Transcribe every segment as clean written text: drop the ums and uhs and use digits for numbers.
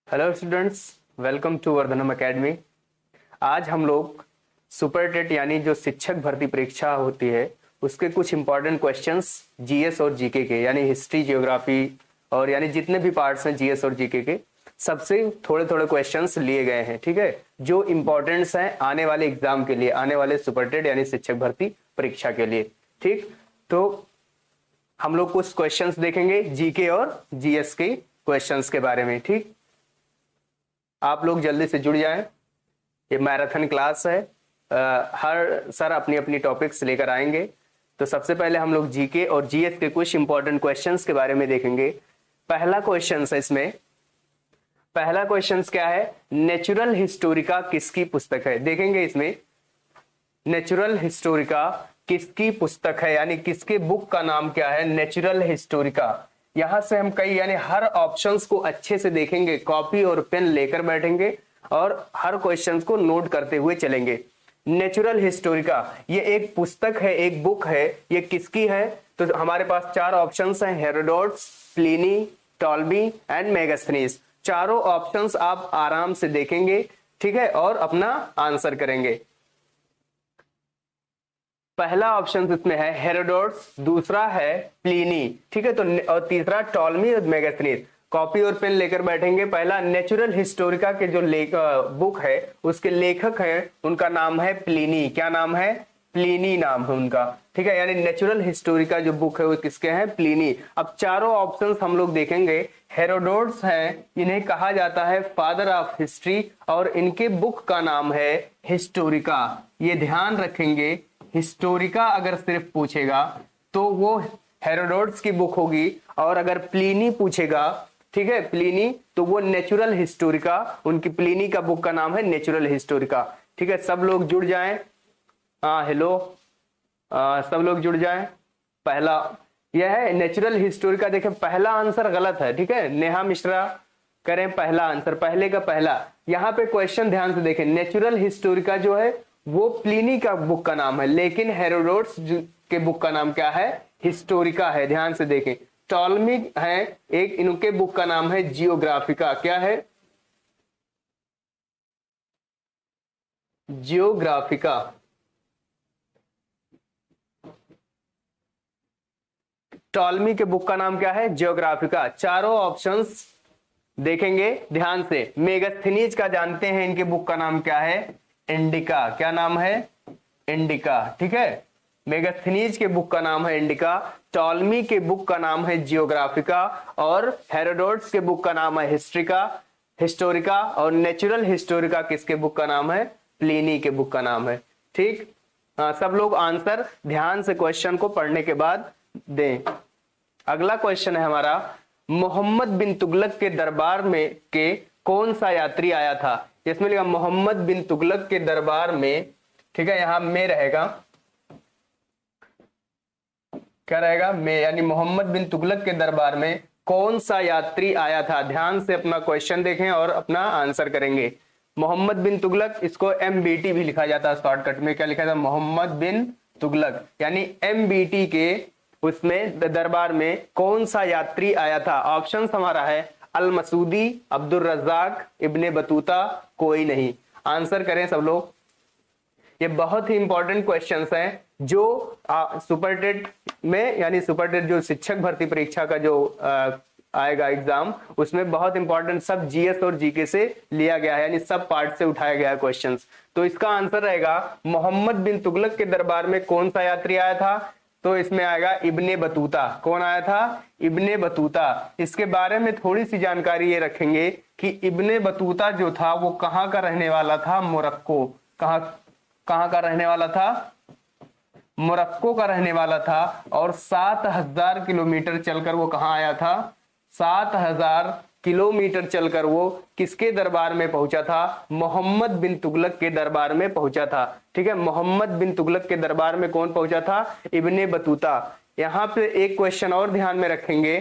Hello students, welcome to Vardhanam academy. आज हम लोग सुपर टेट यानी जो शिक्षक भर्ती परीक्षा होती है उसके कुछ इंपॉर्टेंट क्वेश्चंस जीएस और जीके के यानी हिस्ट्री, जियोग्राफी और यानी जितने भी पार्ट्स हैं जीएस और जीके के सबसे थोड़े थोड़े क्वेश्चंस लिए गए हैं। ठीक है, जो इंपॉर्टेंट्स हैं आने वाले एग्जाम के लिए, आने वाले सुपर टेट यानी शिक्षक भर्ती परीक्षा के लिए। ठीक, तो हम लोग कुछ क्वेश्चंस देखेंगे जीके और जीएस के क्वेश्चंस के बारे में। ठीक, आप लोग जल्दी से जुड़ जाएं। ये मैराथन क्लास है, हर सर अपनी अपनी टॉपिक्स लेकर आएंगे। तो सबसे पहले हम लोग जीके और जीएस के कुछ इंपॉर्टेंट क्वेश्चंस के बारे में देखेंगे। पहला क्वेश्चन है इसमें, पहला क्वेश्चन क्या है, नेचुरल हिस्टोरिका किसकी पुस्तक है। देखेंगे इसमें नेचुरल हिस्टोरिका किसकी पुस्तक है, यानी किसके बुक का नाम क्या है, नेचुरल हिस्टोरिका। यहां से हम कई यानी हर ऑप्शंस को अच्छे से देखेंगे, कॉपी और पेन लेकर बैठेंगे और हर क्वेश्चंस को नोट करते हुए चलेंगे। नेचुरल हिस्टोरिका ये एक पुस्तक है, एक बुक है, ये किसकी है। तो हमारे पास चार ऑप्शंस हैं, हेरोडोट्स, प्लिनी, टॉल्बी एंड मेगास्थनीज। चारों ऑप्शंस आप आराम से देखेंगे, ठीक है, और अपना आंसर करेंगे। पहला ऑप्शन इसमें है हेरोडोट्स, दूसरा है प्लिनी, ठीक है, तो और तीसरा टॉल्मी और मेगास्थनीज। कॉपी और पेन लेकर बैठेंगे। पहला नेचुरल हिस्टोरिका के जो बुक है उसके लेखक हैं, उनका नाम है प्लिनी। क्या नाम है? प्लिनी नाम है उनका, ठीक है, यानी नेचुरल हिस्टोरिका जो बुक है वो किसके हैं? प्लिनी। अब चारों ऑप्शंस हम लोग देखेंगे। हेरोडोट्स हैं, इन्हें कहा जाता है फादर ऑफ हिस्ट्री और इनके बुक का नाम है हिस्टोरिका। ये ध्यान रखेंगे, हिस्टोरिका अगर सिर्फ पूछेगा तो वो हेरोडोट्स की बुक होगी, और अगर प्लिनी पूछेगा, ठीक है, प्लिनी, तो वो नेचुरल हिस्टोरिका, उनकी प्लिनी का बुक का नाम है नेचुरल हिस्टोरिका। ठीक है, सब लोग जुड़ जाएं। हेलो, सब लोग जुड़ जाएं। पहला यह है नेचुरल हिस्टोरिका। देखें पहला आंसर गलत है, ठीक है, नेहा मिश्रा करें पहला आंसर, पहले का पहला। यहां पे क्वेश्चन ध्यान से देखें, नेचुरल हिस्टोरिका जो है वो प्लिनी का बुक का नाम है, लेकिन हेरोडोट्स के बुक का नाम क्या है? हिस्टोरिका है। ध्यान से देखें। टॉल्मी है एक, इनके बुक का नाम है जियोग्राफिका। क्या है? जियोग्राफिका। टॉल्मी के बुक का नाम क्या है? जियोग्राफिका। चारों ऑप्शंस देखेंगे ध्यान से। मेगास्थनीज का जानते हैं, इनके बुक का नाम क्या है? इंडिका। क्या नाम है? इंडिका, ठीक है, मेगास्थनीज के बुक का नाम है इंडिका, टॉल्मी के बुक का नाम है जियोग्राफिका और हेरोडोट्स के बुक का नाम है हिस्टोरिका और नेचुरल हिस्टोरिका किसके बुक का नाम है? प्लिनी के बुक का नाम है। ठीक, सब लोग आंसर ध्यान से क्वेश्चन को पढ़ने के बाद दें। अगला क्वेश्चन है हमारा, मोहम्मद बिन तुगलक के दरबार में के कौन सा यात्री आया था। इसमें लिखा मोहम्मद बिन तुगलक के दरबार में, ठीक है, यहां में रहेगा, क्या रहेगा? में, यानी मोहम्मद बिन तुगलक के दरबार में कौन सा यात्री आया था। ध्यान से अपना क्वेश्चन देखें और अपना आंसर करेंगे। मोहम्मद बिन तुगलक, इसको MBT भी लिखा जाता है शॉर्टकट में। क्या लिखा था? मोहम्मद बिन तुगलक, यानी MBT के उसमें दरबार में कौन सा यात्री आया था। ऑप्शन हमारा है अल मसूदी, अब्दुल रज्जाक, इब्ने बतूता, कोई नहीं। आंसर करें सब लोग। ये बहुत ही इंपॉर्टेंट क्वेश्चंस हैं जो सुपर टेट में यानी सुपर टेट जो शिक्षक भर्ती परीक्षा का जो आएगा एग्जाम, उसमें बहुत इंपॉर्टेंट सब जीएस और जीके से लिया गया है, यानी सब पार्ट से उठाया गया है क्वेश्चंस। तो इसका आंसर रहेगा मोहम्मद बिन तुगलक के दरबार में कौन सा यात्री आया था। तो इसमें आएगा इब्ने बतूता। कौन आया था? Ibn Battuta. इसके बारे में थोड़ी सी जानकारी ये रखेंगे कि इब्ने बतूता जो था वो कहाँ का रहने वाला था? मोरक्को। कहाँ का रहने वाला था? मोरक्को का रहने वाला था। और 7000 किलोमीटर चलकर वो कहाँ आया था? 7000 किलोमीटर चलकर वो किसके दरबार में पहुंचा था? मोहम्मद बिन तुगलक के दरबार में पहुंचा था। ठीक है, मोहम्मद बिन तुगलक के दरबार में कौन पहुंचा था? Ibn Battuta. यहां पे एक क्वेश्चन और ध्यान में रखेंगे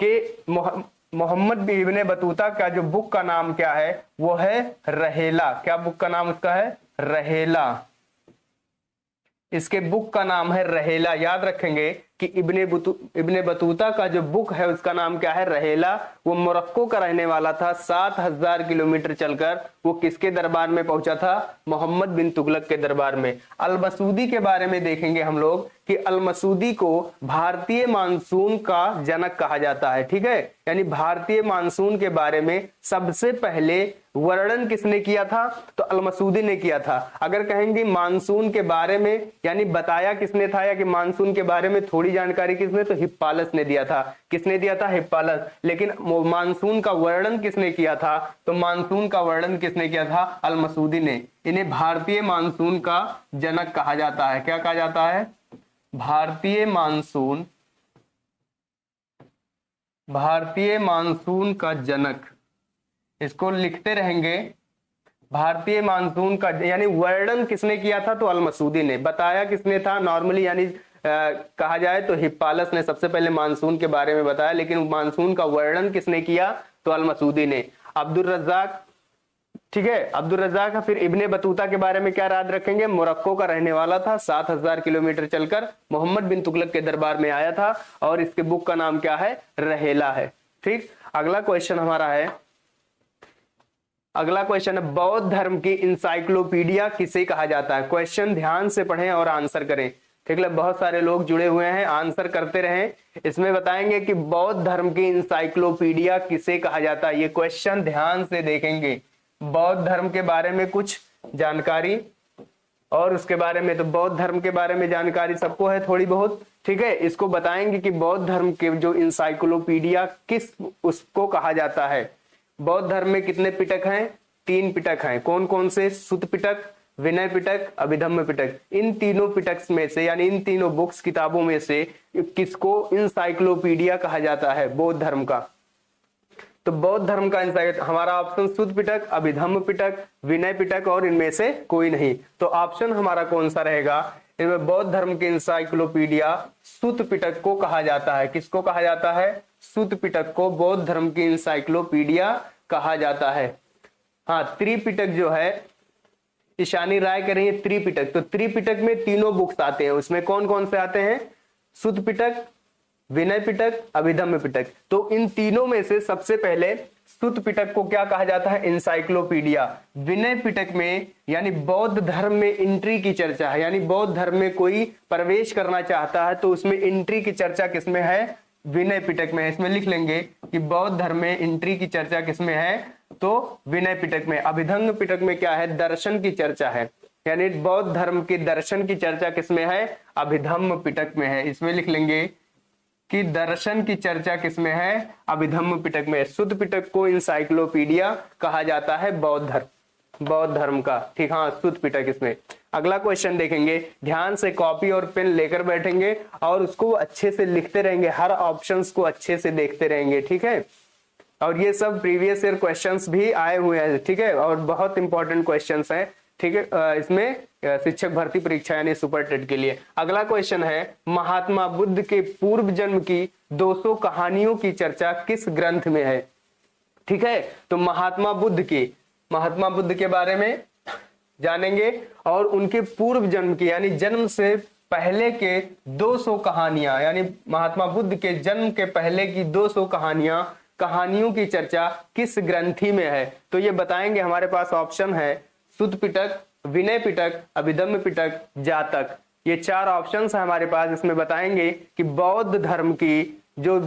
कि मोहम्मद बिन इब्ने बतूता का जो बुक का नाम क्या है? वो है रहेला। क्या बुक का नाम उसका है? रहेला। इसके बुक का नाम है रहेला। याद रखेंगे कि इब्ने बतूता का जो बुक है उसका नाम क्या है, रहेला। वो मोरक्को का रहने वाला था। 7000 किलोमीटर चलकर वो किसके दरबार में पहुंचा था, मोहम्मद बिन तुगलक के दरबार में। अल मसूदी के बारे में देखेंगे हम लोग कि अल मसूदी को भारतीय मानसून का जनक कहा जाता है। ठीक है, यानी भारतीय मानसून के बारे में सबसे पहले वर्णन किसने किया था, तो अल मसूदी ने किया था। अगर कहेंगे मानसून के बारे में यानी बताया किसने था, या कि मानसून के बारे में थोड़ी जानकारी किसने, तो हिप्पालस ने दिया था। किसने दिया था, हिप्पालस। लेकिन मानसून का वर्णन किसने किया था, तो मानसून का वर्णन किसने किया था, अल मसूदी ने। इन्हें भारतीय मानसून का जनक कहा जाता है। क्या कहा जाता है, भारतीय मानसून का जनक। इसको लिखते रहेंगे, भारतीय मानसून का यानी वर्णन किसने किया था, तो अल मसूदी ने। बताया किसने था, नॉर्मली यानी कहा जाए तो हिप्पालस ने सबसे पहले मानसून के बारे में बताया, लेकिन मानसून का वर्णन किसने किया, तो अल मसूदी ने। अब्दुल रज्जाक, ठीक है, अब्दुल रज्जाक। फिर इब्ने बतूता के बारे में क्या याद रखेंगे, मोरक्को का रहने वाला था। 7000 किलोमीटर चलकर मोहम्मद बिन तुगलक के दरबार में आया था, और इसके बुक का नाम क्या है, रहेला है। ठीक, अगला क्वेश्चन हमारा है, अगला क्वेश्चन है बौद्ध धर्म की इंसाइक्लोपीडिया किसे कहा जाता है। क्वेश्चन ध्यान से पढ़ें और आंसर करें। ठीक है, बहुत सारे लोग जुड़े हुए हैं, आंसर करते रहें। इसमें बताएंगे कि बौद्ध धर्म की इंसाइक्लोपीडिया किसे कहा जाता है। ये क्वेश्चन ध्यान से देखेंगे। बौद्ध धर्म के बारे में कुछ जानकारी, और उसके बारे में, तो बौद्ध धर्म के बारे में जानकारी सबको है थोड़ी बहुत। ठीक है, इसको बताएंगे कि बौद्ध धर्म के जो इंसाइक्लोपीडिया किस उसको कहा जाता है। बौद्ध धर्म में कितने पिटक हैं, 3 पिटक हैं। कौन कौन से, सुत पिटक, विनय पिटक, अभिधम्म पिटक। इन तीनों पिटक में से यानी इन तीनों बुक्स किताबों में से किसको इंसाइक्लोपीडिया कहा जाता है, बौद्ध धर्म का। तो बौद्ध धर्म का हमारा ऑप्शन सुत पिटक, अभिधम्म पिटक, विनय पिटक और इनमें से कोई नहीं। तो ऑप्शन हमारा कौन सा रहेगा, इनमें बौद्ध धर्म की इंसाइक्लोपीडिया सुत पिटक को कहा जाता है। किसको कहा जाता है, सुत पिटक को बौद्ध धर्म की इंसाइक्लोपीडिया कहा जाता है। हाँ, त्रिपिटक जो है, ईशानी राय कह रही है त्रिपिटक। तो त्रिपिटक में तीनों बुक्स आते हैं, उसमें कौन कौन से आते हैं, सुत पिटक, विनय पिटक, अभिधम्म पिटक। तो इन तीनों में से सबसे पहले सुत पिटक को क्या कहा जाता है, इंसाइक्लोपीडिया। विनय पिटक में यानी बौद्ध धर्म में एंट्री की चर्चा है, यानी बौद्ध धर्म में कोई प्रवेश करना चाहता है तो उसमें एंट्री की चर्चा किसमें है, विनय पिटक में। इसमें लिख लेंगे कि बौद्ध धर्म में एंट्री की चर्चा किसमें है, तो विनय पिटक में। अभिधम्म पिटक में क्या है, दर्शन की चर्चा है, यानी बौद्ध धर्म के दर्शन की चर्चा किसमें है, अभिधम्म पिटक में है। इसमें लिख लेंगे कि दर्शन की चर्चा किसमें है, अभिधम्म पिटक में। सुत पिटक को इंसाइक्लोपीडिया कहा जाता है बौद्ध धर्म का। ठीक, हाँ, सुत पिटक इसमें। अगला क्वेश्चन देखेंगे, ध्यान से कॉपी और पेन लेकर बैठेंगे और उसको अच्छे से लिखते रहेंगे, हर ऑप्शंस को अच्छे से देखते रहेंगे। ठीक है, और ये सब प्रीवियस ईयर क्वेश्चंस भी आए हुए हैं। ठीक है, और बहुत इंपॉर्टेंट क्वेश्चंस हैं। ठीक है, इसमें शिक्षक भर्ती परीक्षा यानी सुपर टेट के लिए। अगला क्वेश्चन है, महात्मा बुद्ध के पूर्व जन्म की 200 कहानियों की चर्चा किस ग्रंथ में है। ठीक है, तो महात्मा बुद्ध के बारे में जानेंगे और उनके पूर्व जन्म की यानी जन्म से पहले के 200 कहानियां, यानी महात्मा बुद्ध के जन्म के पहले की 200 कहानियों की चर्चा किस ग्रंथि में है। तो ये बताएंगे, हमारे पास ऑप्शन है सुत पिटक, विनय पिटक, अभिधम्म पिटक, जातक। ये 4 ऑप्शंस है हमारे पास। इसमें बताएंगे कि बौद्ध धर्म की जो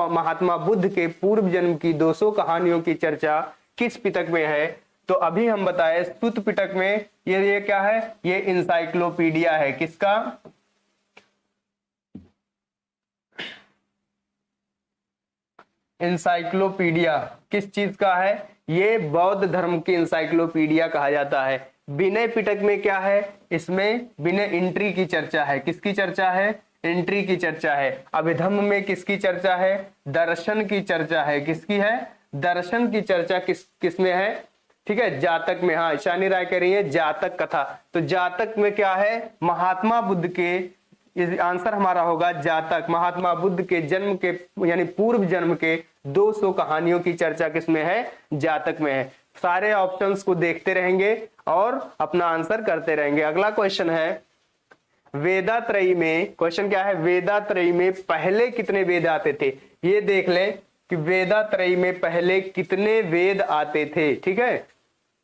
महात्मा बुद्ध के पूर्व जन्म की 200 कहानियों की चर्चा किस पिटक में है। तो अभी हम बताए सुत पिटक में। ये क्या है, ये इंसाइक्लोपीडिया है। किसका, इंसाइक्लोपीडिया किस चीज का है, ये बौद्ध धर्म की इंसाइक्लोपीडिया कहा जाता है। विनय पिटक में क्या है, इसमें विनय एंट्री की चर्चा है। किसकी चर्चा है, एंट्री की चर्चा है। अभिधम्म में किसकी चर्चा है, दर्शन की चर्चा है। किसकी है, दर्शन की चर्चा किसमें है, ठीक है, जातक में। हाँ, ईशानी राय कह रही है जातक कथा। तो जातक में क्या है, महात्मा बुद्ध के, आंसर हमारा होगा जातक। महात्मा बुद्ध के जन्म के यानी पूर्व जन्म के 200 कहानियों की चर्चा किसमें है, जातक में है। सारे ऑप्शंस को देखते रहेंगे और अपना आंसर करते रहेंगे। अगला क्वेश्चन है, वेदात्रयी में, क्वेश्चन क्या है, वेदात्रयी में पहले कितने वेद आते थे, ये देख लें कि वेदात्रयी में पहले कितने वेद आते थे। ठीक है,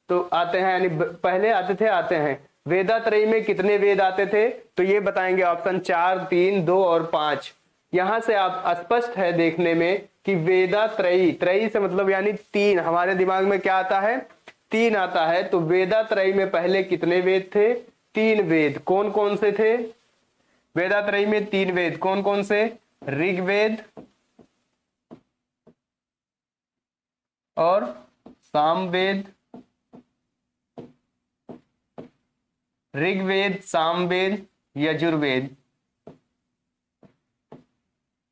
तो आते हैं यानी पहले आते हैं वेदात्रयी में कितने वेद आते थे, तो ये बताएंगे ऑप्शन 4, 3, 2 और 5। यहां से आप स्पष्ट है देखने में कि वेदात्रयी, त्रयी से मतलब यानी 3, हमारे दिमाग में क्या आता है, 3 आता है। तो वेदात्रयी में पहले कितने वेद थे, 3 वेद। कौन कौन से थे, वेदात्रयी में 3 वेद कौन कौन से, ऋग्वेद और सामवेद, ऋग्वेद, सामवेद, यजुर्वेद।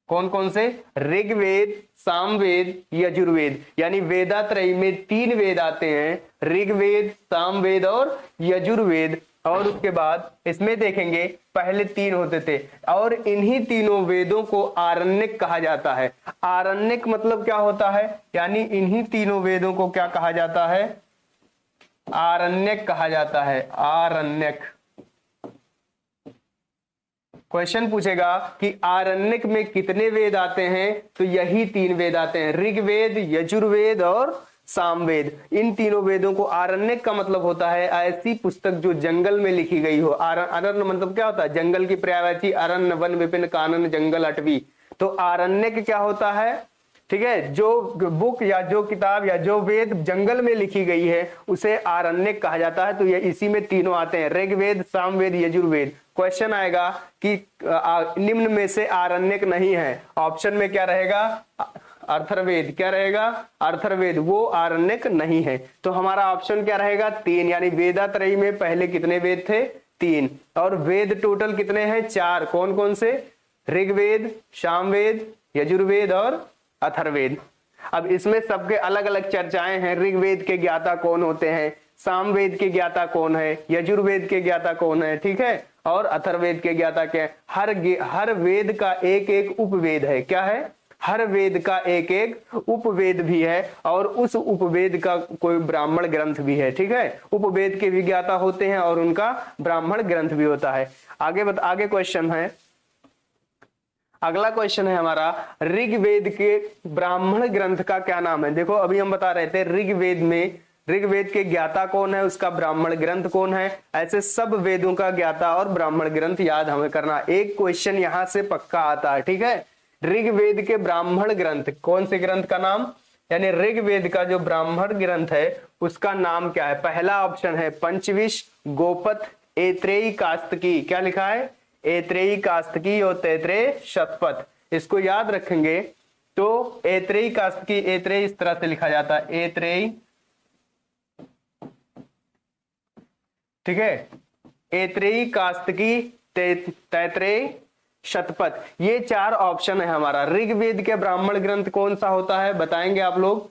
कौन कौन से, ऋग्वेद, सामवेद, यजुर्वेद। यानी वेदात्रयी में 3 वेद आते हैं, ऋग्वेद, सामवेद और यजुर्वेद। और उसके बाद इसमें देखेंगे पहले 3 होते थे और इन्हीं तीनों वेदों को आरण्यक कहा जाता है। आरण्यक मतलब क्या होता है, यानी इन्हीं तीनों वेदों को क्या कहा जाता है, आरण्यक कहा जाता है, आरण्यक। क्वेश्चन पूछेगा कि आरण्यक में कितने वेद आते हैं, तो यही 3 वेद आते हैं, ऋग्वेद, यजुर्वेद और सामवेद। इन तीनों वेदों को, आरण्यक का मतलब होता है ऐसी पुस्तक जो जंगल में लिखी गई हो। अरण्य मतलब क्या होता है, जंगल की पर्यायवाची, अरण्य, वन, विपिन, कानन, जंगल, अटवी। तो आरण्यक क्या होता है, ठीक है, जो बुक या जो किताब या जो वेद जंगल में लिखी गई है उसे आरण्यक कहा जाता है। तो ये इसी में तीनों आते हैं, ऋग्वेद, सामवेद, यजुर्वेद। क्वेश्चन आएगा कि निम्न में से आरण्यक नहीं है, ऑप्शन में क्या रहेगा, अथर्ववेद। क्या रहेगा, अथर्ववेद, वो आरण्यक नहीं है। तो हमारा ऑप्शन क्या रहेगा, 3। यानी वेदात्रयी में पहले कितने वेद थे, 3। और वेद टोटल कितने हैं, 4। कौन कौन से, ऋग्वेद, सामवेद, यजुर्वेद और अथर्ववेद। अब इसमें सबके अलग अलग चर्चाएं हैं, ऋग्वेद के ज्ञाता कौन होते हैं, सामवेद के ज्ञाता कौन है, यजुर्वेद के ज्ञाता कौन है, ठीक है, और अथर्ववेद के ज्ञाता क्या है। हर वेद का एक एक उपवेद है, क्या है, हर वेद का एक एक उपवेद भी है और उस उपवेद का कोई ब्राह्मण ग्रंथ भी है। ठीक है, उपवेद के भी ज्ञाता होते हैं और उनका ब्राह्मण ग्रंथ भी होता है। आगे क्वेश्चन है, अगला क्वेश्चन है हमारा, ऋग्वेद के ब्राह्मण ग्रंथ का क्या नाम है। देखो अभी हम बता रहे थे ऋग्वेद में, ऋग्वेद के ज्ञाता कौन है, उसका ब्राह्मण ग्रंथ कौन है। ऐसे सब वेदों का ज्ञाता और ब्राह्मण ग्रंथ याद हमें करना, एक क्वेश्चन यहां से पक्का आता है। ठीक है, ऋग्वेद के ब्राह्मण ग्रंथ, कौन से ग्रंथ का नाम, यानी ऋग्वेद का जो ब्राह्मण ग्रंथ है उसका नाम क्या है। पहला ऑप्शन है पंचविश, गोपथ, ऐत्रेयी, कास्तकी। क्या लिखा है, ऐत्रेयी, कास्तकी और तैत्रेय, शतपथ। इसको याद रखेंगे तो ऐत्रेयी, कास्तकी, ऐत्रेयी इस तरह से लिखा जाता है, ऐत्रेयी, ठीक है, ऐत्रेयी, कास्तकी, तैत्रेय, शतपथ। ये 4 ऑप्शन है हमारा। ऋग्वेद के ब्राह्मण ग्रंथ कौन सा होता है बताएंगे आप लोग,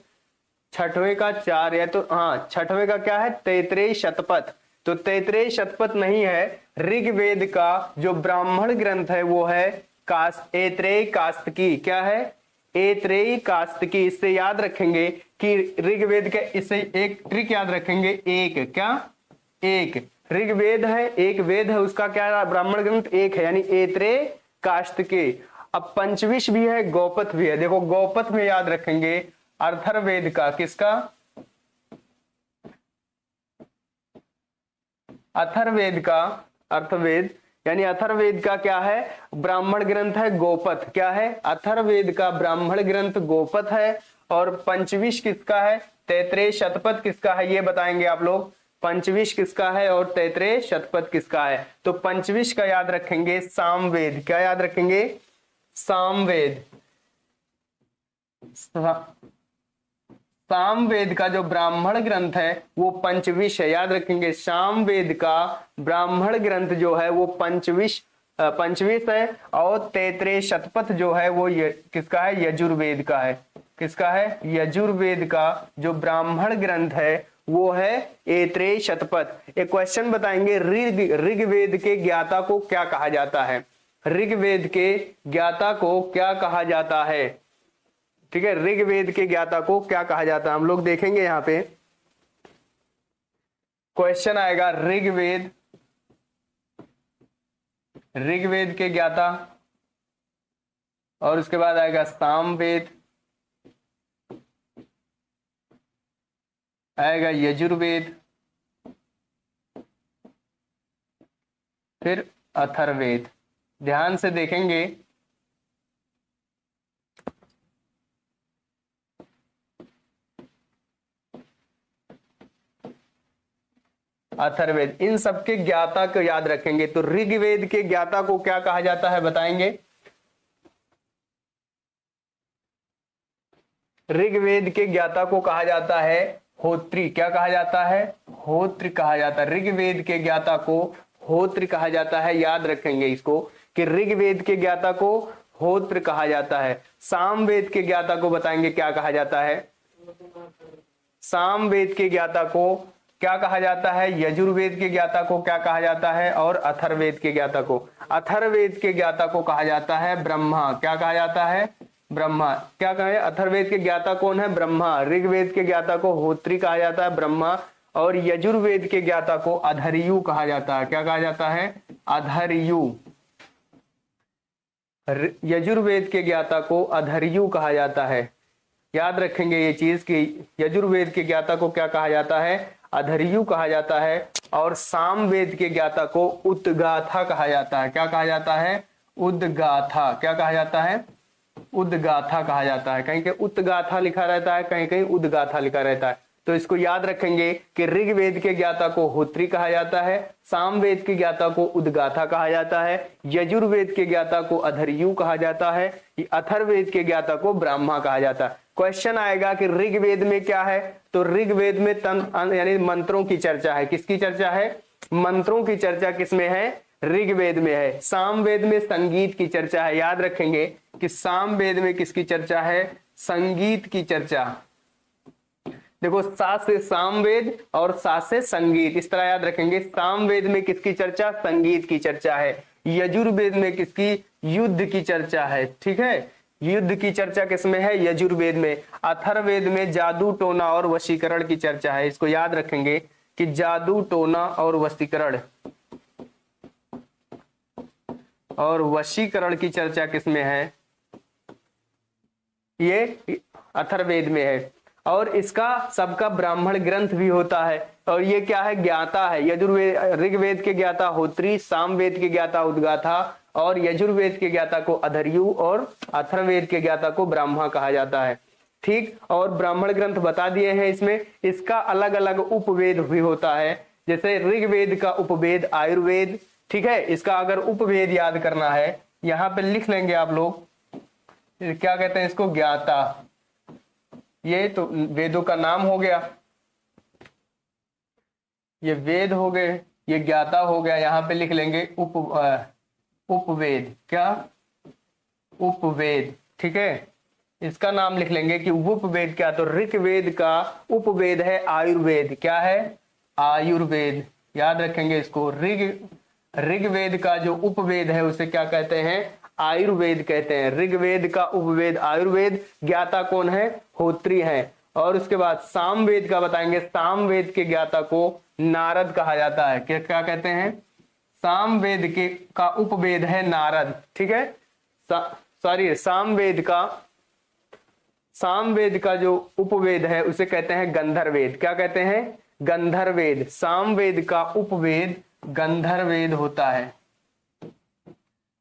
6वें का 4 या तो हाँ 6वें का क्या है, तैत्रेय, शतपथ। तो तैत्रेय, शतपथ नहीं है, ऋग्वेद का जो ब्राह्मण ग्रंथ है वो है ऐत्रेयी, कास्तकी। क्या है, ऐत्रेयी, कास्तकी। इससे याद रखेंगे कि ऋग्वेद के, इससे एक ट्रिक याद रखेंगे, एक क्या, एक ऋग्वेद है, एक वेद है, उसका क्या ब्राह्मण ग्रंथ एक है, यानी ऐत्रेय, कास्तकी। अब पंचविश भी है, गोपथ भी है। देखो गोपथ में याद रखेंगे अथर्ववेद का, किसका, अथर्ववेद का, अथर्ववेद यानी अथर्ववेद का क्या है, ब्राह्मण ग्रंथ है गोपथ। क्या है, अथर्ववेद का ब्राह्मण ग्रंथ गोपथ है। और पंचविश किसका है, तैत्रेय, शतपथ किसका है, ये बताएंगे आप लोग। पंचविश किसका है और तैत्रेय, शतपथ किसका है। तो पंचविश का याद रखेंगे सामवेद। क्या याद रखेंगे, सामवेद। सामवेद का जो ब्राह्मण ग्रंथ है वो पंचविश है, याद रखेंगे। सामवेद का ब्राह्मण ग्रंथ जो है वो पंचविश है। और तैत्रेय, शतपथ जो है वो किसका है, यजुर्वेद का है। किसका है, यजुर्वेद का जो ब्राह्मण ग्रंथ है वो है ऐत्रेयी, शतपथ। एक क्वेश्चन बताएंगे, ऋग्वेद के ज्ञाता को क्या कहा जाता है। ऋग्वेद के ज्ञाता को क्या कहा जाता है, ठीक है, ऋग्वेद के ज्ञाता को क्या कहा जाता है, हम लोग देखेंगे। यहां पे क्वेश्चन आएगा, ऋग्वेद ऋग्वेद के ज्ञाता, और उसके बाद आएगा सामवेद, आएगा यजुर्वेद, फिर अथर्ववेद। ध्यान से देखेंगे अथर्ववेद, इन सबके ज्ञाता को याद रखेंगे। तो ऋग्वेद के ज्ञाता को क्या कहा जाता है बताएंगे? ऋग्वेद के ज्ञाता को कहा जाता है होत्री। क्या कहा जाता है? होत्र कहा जाता है। ऋग्वेद के ज्ञाता को होत्र कहा जाता है। याद रखेंगे इसको कि ऋग्वेद के ज्ञाता को होत्र कहा जाता है। सामवेद के ज्ञाता को बताएंगे क्या कहा जाता है? सामवेद के ज्ञाता को क्या कहा जाता है? यजुर्वेद के ज्ञाता को क्या कहा जाता है? और अथर्ववेद के ज्ञाता को, अथर्ववेद के ज्ञाता को कहा जाता है ब्रह्मा। क्या कहा जाता है? ब्रह्मा। क्या कहे? अथर्ववेद के ज्ञाता कौन है? ब्रह्मा। ऋग्वेद के ज्ञाता को होत्री कहा जाता है, ब्रह्मा। और यजुर्वेद के ज्ञाता को अधर्यु कहा जाता है। क्या कहा जाता है? अधर्यु। यजुर्वेद के ज्ञाता को अधर्यु कहा जाता है। याद रखेंगे ये चीज कि यजुर्वेद के ज्ञाता को क्या कहा जाता है? अधर्यु कहा जाता है। और सामवेद के ज्ञाता को उद्गाथा कहा जाता है। क्या कहा जाता है? उद्गाथा। क्या कहा जाता है? उद्गाथा कहा जाता है। कहीं कहीं उत्गाथा लिखा रहता है, कहीं कहीं उद्गाथा लिखा रहता है। तो इसको याद रखेंगे कि ऋग्वेद के ज्ञाता को होत्री कहा जाता है, सामवेद के ज्ञाता को उद्गाथा कहा जाता है, यजुर्वेद के ज्ञाता को अधर्यु कहा जाता है, अथर्ववेद के ज्ञाता को ब्रह्मा कहा जाता है। क्वेश्चन आएगा कि ऋग्वेद में क्या है? तो ऋग्वेद में यानी मंत्रों की चर्चा है। किसकी चर्चा है? मंत्रों की चर्चा किसमें है? ऋग्वेद में है। सामवेद में संगीत की चर्चा है। याद रखेंगे कि सामवेद में किसकी चर्चा है? संगीत की चर्चा। देखो, सा से सामवेद और सा से संगीत, इस तरह याद रखेंगे। सामवेद में किसकी चर्चा? संगीत की चर्चा है। यजुर्वेद में किसकी? युद्ध की चर्चा है। ठीक है, युद्ध की चर्चा किसमें है? यजुर्वेद में। अथर्ववेद में जादू टोना और वशीकरण की चर्चा है। इसको याद रखेंगे कि जादू टोना और वशीकरण की चर्चा किसमें है? ये अथर्ववेद में है। और इसका सबका ब्राह्मण ग्रंथ भी होता है। और ये क्या है? ज्ञाता है। यजुर्वेद, ऋग्वेद के ज्ञाता होत्री, सामवेद के ज्ञाता उद्गाथा, और यजुर्वेद के ज्ञाता को अधर्यु, और अथर्ववेद के ज्ञाता को ब्रह्मा कहा जाता है। ठीक, और ब्राह्मण ग्रंथ बता दिए हैं इसमें। इसका अलग अलग उपवेद भी होता है। जैसे ऋग्वेद का उपवेद आयुर्वेद। ठीक है, इसका अगर उपवेद याद करना है, यहाँ पे लिख लेंगे आप लोग। क्या कहते हैं इसको? ज्ञाता। ये तो वेदों का नाम हो गया, ये वेद हो गए, ये ज्ञाता हो गया। यहाँ पे लिख लेंगे उपवेद। क्या? उपवेद। ठीक है, इसका नाम लिख लेंगे कि उपवेद क्या? तो ऋग्वेद का उपवेद है आयुर्वेद। क्या है? आयुर्वेद। याद रखेंगे इसको। ऋग्वेद का जो उपवेद है उसे क्या कहते हैं? आयुर्वेद कहते हैं। ऋग्वेद का उपवेद आयुर्वेद। ज्ञाता कौन है? होत्री है। और उसके बाद सामवेद का बताएंगे। सामवेद के ज्ञाता को नारद कहा जाता है। क्या कहते हैं? सामवेद के का उपवेद है नारद। ठीक है, सॉरी, सामवेद का जो उपवेद है उसे कहते हैं गंधर्ववेद। क्या कहते हैं? गंधर्ववेद। सामवेद का उपवेद गंधर्ववेद होता है।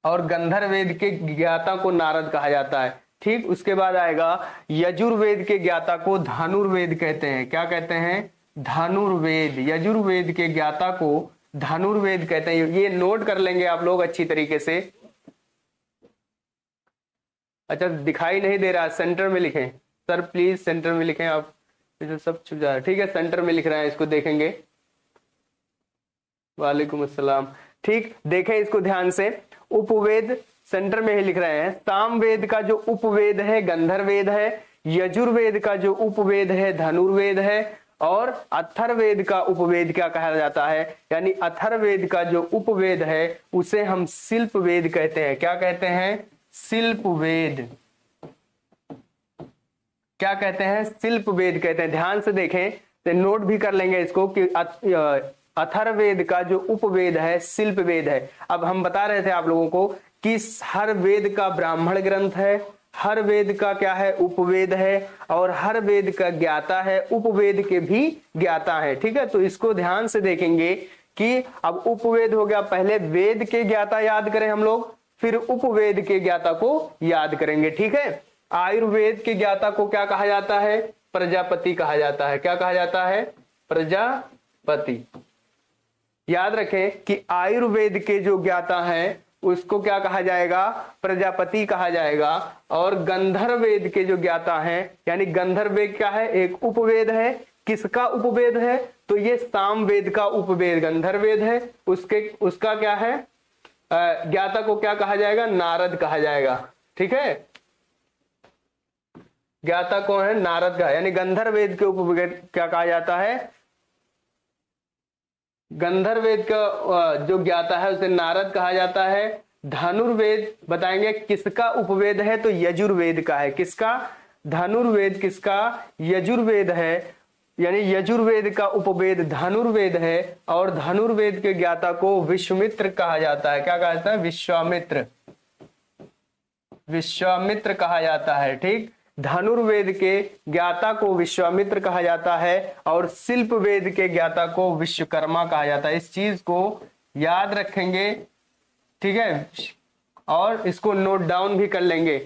और गंधर्ववेद के ज्ञाता को नारद कहा जाता है। ठीक, उसके बाद आएगा यजुर्वेद के ज्ञाता को धनुर्वेद कहते हैं। क्या कहते हैं? धनुर्वेद। यजुर्वेद के ज्ञाता को धनुर्वेद कहते हैं। ये नोट कर लेंगे आप लोग अच्छी तरीके से। अच्छा, दिखाई नहीं दे रहा, सेंटर में लिखें सर, प्लीज सेंटर में लिखें आप। सब छुप जा रहा है। ठीक है, सेंटर में लिख रहे हैं, इसको देखेंगे। वालेकुम अस्सलाम। ठीक, देखें इसको ध्यान से। उपवेद सेंटर में ही लिख रहे हैं। सामवेद का जो उपवेद है गंधर्ववेद है, यजुर्वेद का जो उपवेद है धनुर्वेद है, और अथर्ववेद का उपवेद क्या कहा जाता है? यानी अथर्ववेद का जो उपवेद है उसे हम शिल्पवेद कहते हैं। क्या कहते हैं? शिल्पवेद। क्या कहते हैं? शिल्पवेद कहते हैं। ध्यान से देखें, तो नोट भी कर लेंगे इसको कि अथर्ववेद का जो उपवेद है शिल्प वेद है। अब हम बता रहे थे आप लोगों को कि हर वेद का ब्राह्मण ग्रंथ है, हर वेद का क्या है उपवेद है, और हर वेद का ज्ञाता है, उपवेद के भी ज्ञाता है। ठीक है, तो इसको ध्यान से देखेंगे कि अब उपवेद हो गया, पहले वेद के ज्ञाता याद करें हम लोग, फिर उपवेद के ज्ञाता को याद करेंगे। ठीक है, आयुर्वेद के ज्ञाता को क्या कहा जाता है? प्रजापति कहा जाता है। क्या कहा जाता है? प्रजापति। याद रखें कि आयुर्वेद के जो ज्ञाता हैं उसको क्या कहा जाएगा? प्रजापति कहा जाएगा। और गंधर्व वेद के जो ज्ञाता हैं, यानी गंधर्व वेद क्या है? एक उपवेद है। किसका उपवेद है? तो ये सामवेद का उपवेद गंधर्व वेद है। उसका क्या है? ज्ञाता को क्या कहा जाएगा? नारद कहा जाएगा। ठीक है, ज्ञाता कौन है? नारद का, यानी गंधर्व वेद के उपवेद क्या कहा जाता है? गंधर्व वेद का जो ज्ञाता है उसे नारद कहा जाता है। धनुर्वेद बताएंगे किसका उपवेद है? तो यजुर्वेद का है। किसका? धनुर्वेद किसका? यजुर्वेद है, यानी यजुर्वेद का उपवेद धनुर्वेद है। और धनुर्वेद के ज्ञाता को विश्वामित्र कहा जाता है। क्या कहा जाता है? विश्वामित्र। विश्वामित्र कहा जाता है। ठीक, धनुर्वेद के ज्ञाता को विश्वामित्र कहा जाता है, और शिल्प वेद के ज्ञाता को विश्वकर्मा कहा जाता है। इस चीज को याद रखेंगे। ठीक है, और इसको नोट डाउन भी कर लेंगे।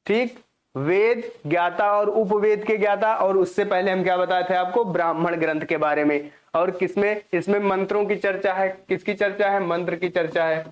ठीक, वेद ज्ञाता और उपवेद के ज्ञाता, और उससे पहले हम क्या बताए थे आपको? ब्राह्मण ग्रंथ के बारे में। और किसमें? इसमें मंत्रों की चर्चा है। किसकी चर्चा है? मंत्र की चर्चा है।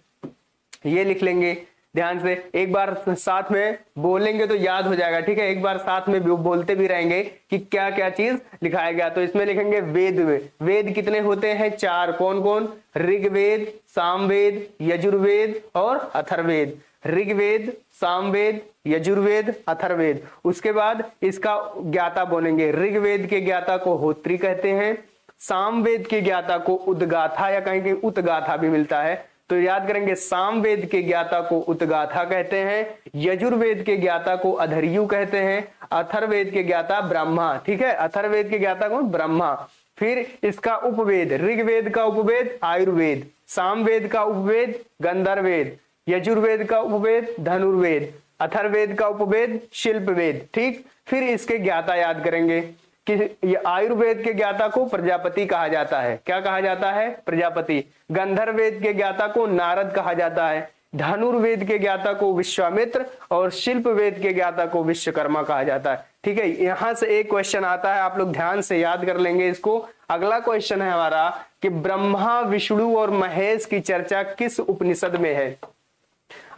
ये लिख लेंगे ध्यान से, एक बार साथ में बोलेंगे तो याद हो जाएगा। ठीक है, एक बार साथ में बोलते भी रहेंगे कि क्या क्या चीज लिखाया गया। तो इसमें लिखेंगे वेद में। वेद कितने होते हैं? 4। कौन कौन? ऋग्वेद, सामवेद, यजुर्वेद और अथर्ववेद। ऋग्वेद, सामवेद, यजुर्वेद, अथर्ववेद। उसके बाद इसका ज्ञाता बोलेंगे। ऋग्वेद के ज्ञाता को होत्री कहते हैं, सामवेद के ज्ञाता को उद्गाथा या कहेंगे उत्गाथा भी मिलता है। तो याद करेंगे, सामवेद के ज्ञाता को उत्गाथा कहते हैं, यजुर्वेद के ज्ञाता को अधर्यु कहते हैं, अथर्ववेद के ज्ञाता ब्रह्मा। ठीक है, अथर्ववेद के ज्ञाता को ब्रह्मा। फिर इसका उपवेद, ऋग्वेद का उपवेद आयुर्वेद, सामवेद का उपवेद गंधर्ववेद, यजुर्वेद का उपवेद धनुर्वेद, अथर्ववेद का उपवेद शिल्पवेद। ठीक, फिर इसके ज्ञाता याद करेंगे कि आयुर्वेद के ज्ञाता को प्रजापति कहा जाता है। क्या कहा जाता है? प्रजापति। गंधर्ववेद के ज्ञाता को नारद कहा जाता है, धनुर्वेद के ज्ञाता को विश्वामित्र, और शिल्प वेद के ज्ञाता को विश्वकर्मा कहा जाता है। ठीक है, यहां से एक क्वेश्चन आता है, आप लोग ध्यान से याद कर लेंगे इसको। अगला क्वेश्चन है हमारा कि ब्रह्मा, विष्णु और महेश की चर्चा किस उपनिषद में है?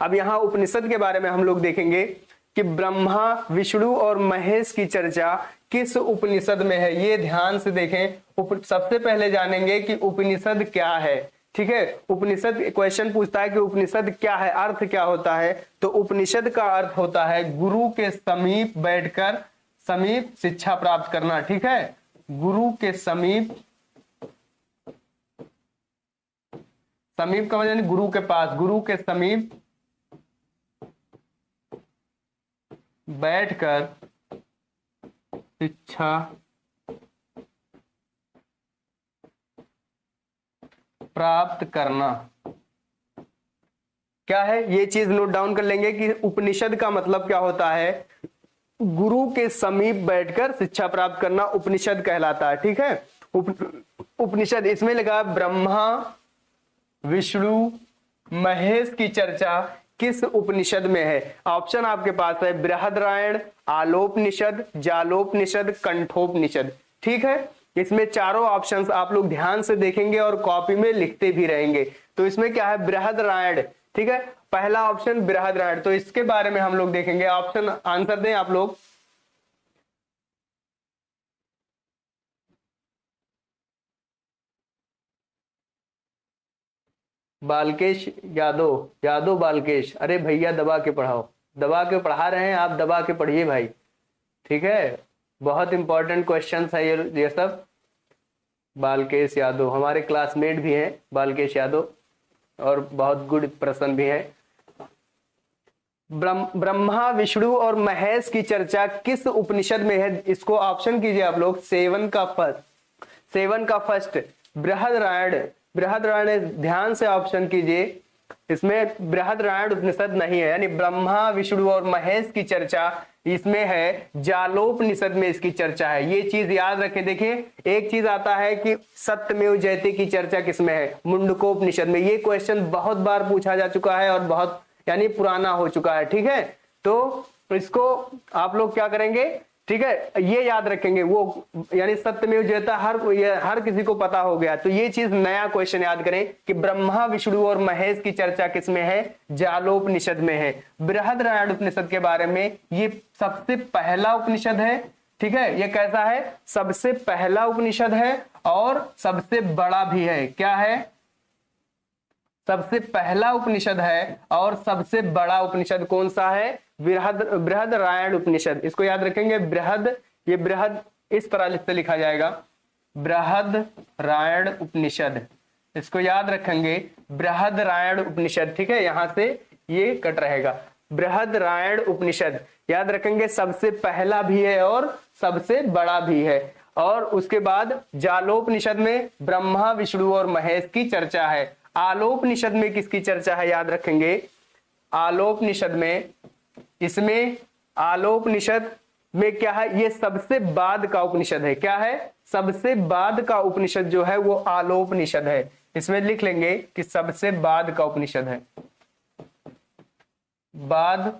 अब यहाँ उपनिषद के बारे में हम लोग देखेंगे कि ब्रह्मा, विष्णु और महेश की चर्चा किस उपनिषद में है। ये ध्यान से देखें। सबसे पहले जानेंगे कि उपनिषद क्या है। ठीक है, उपनिषद क्वेश्चन पूछता है कि उपनिषद क्या है, अर्थ क्या होता है। तो उपनिषद का अर्थ होता है गुरु के समीप बैठकर समीप शिक्षा प्राप्त करना। ठीक है, गुरु के समीप, समीप का मतलब गुरु के पास, गुरु के समीप बैठकर शिक्षा प्राप्त करना। क्या है ये चीज नोट डाउन कर लेंगे कि उपनिषद का मतलब क्या होता है? गुरु के समीप बैठकर शिक्षा प्राप्त करना उपनिषद कहलाता है। ठीक है, उपनिषद इसमें लगा ब्रह्मा, विष्णु, महेश की चर्चा किस उपनिषद में है? ऑप्शन आपके पास है बृहदरायण, आलोपनिषद, जालोपनिषद, कंठोपनिषद। ठीक है, इसमें चारों ऑप्शंस आप लोग ध्यान से देखेंगे और कॉपी में लिखते भी रहेंगे। तो इसमें क्या है? बृहदरायण। ठीक है, पहला ऑप्शन बृहदरायण। तो इसके बारे में हम लोग देखेंगे। ऑप्शन आंसर दें आप लोग। बालकेश यादव, यादव बालकेश। अरे भैया दबा के पढ़ाओ, दबा के पढ़ा रहे हैं आप, दबा के पढ़िए भाई। ठीक है, बहुत इंपॉर्टेंट क्वेश्चन है ये सब। बालकेश यादव हमारे क्लासमेट भी हैं, बालकेश यादव, और बहुत गुड पर्सन भी है। ब्रह्मा, विष्णु और महेश की चर्चा किस उपनिषद में है? इसको ऑप्शन कीजिए आप लोग। 7 का फर्स्ट बृहदारण्य ध्यान से ऑप्शन कीजिए, इसमें बृहदारण्य उपनिषद नहीं है, यानी ब्रह्मा विष्णु और महेश की चर्चा इसमें है, जालोपनिषद में इसकी चर्चा है। ये चीज याद रखें। देखिए एक चीज आता है कि सत्यमेव जयते की चर्चा किसमें है, मुंडकोपनिषद में। ये क्वेश्चन बहुत बार पूछा जा चुका है और बहुत यानी पुराना हो चुका है, ठीक है। तो इसको आप लोग क्या करेंगे, ठीक है, ये याद रखेंगे, वो यानी सत्यमेव जयते हर किसी को पता हो गया। तो ये चीज नया क्वेश्चन याद करें कि ब्रह्मा विष्णु और महेश की चर्चा किसमें है, जालोपनिषद में है। बृहदारण्य उपनिषद के बारे में, ये सबसे पहला उपनिषद है, ठीक है। ये कैसा है, सबसे पहला उपनिषद है और सबसे बड़ा भी है। क्या है, सबसे पहला उपनिषद है और सबसे बड़ा उपनिषद कौन सा है, बृहदारण्य उपनिषद। इसको याद रखेंगे, ये बृहद इस तरह से लिखा जाएगा, बृहदारण्य उपनिषद। इसको याद रखेंगे, बृहदारण्य उपनिषद, ठीक है। यहां से ये कट रहेगा, बृहदारण्य उपनिषद याद रखेंगे, सबसे पहला भी है और सबसे बड़ा भी है। और उसके बाद जालोपनिषद में ब्रह्मा विष्णु और महेश की चर्चा है। आलोपनिषद में किसकी चर्चा है, याद रखेंगे, आलोपनिषद में, इसमें आलोपनिषद में क्या है, ये सबसे बाद का उपनिषद है। क्या है, सबसे बाद का उपनिषद जो है वो आलोपनिषद है। इसमें लिख लेंगे कि सबसे बाद का उपनिषद है, बाद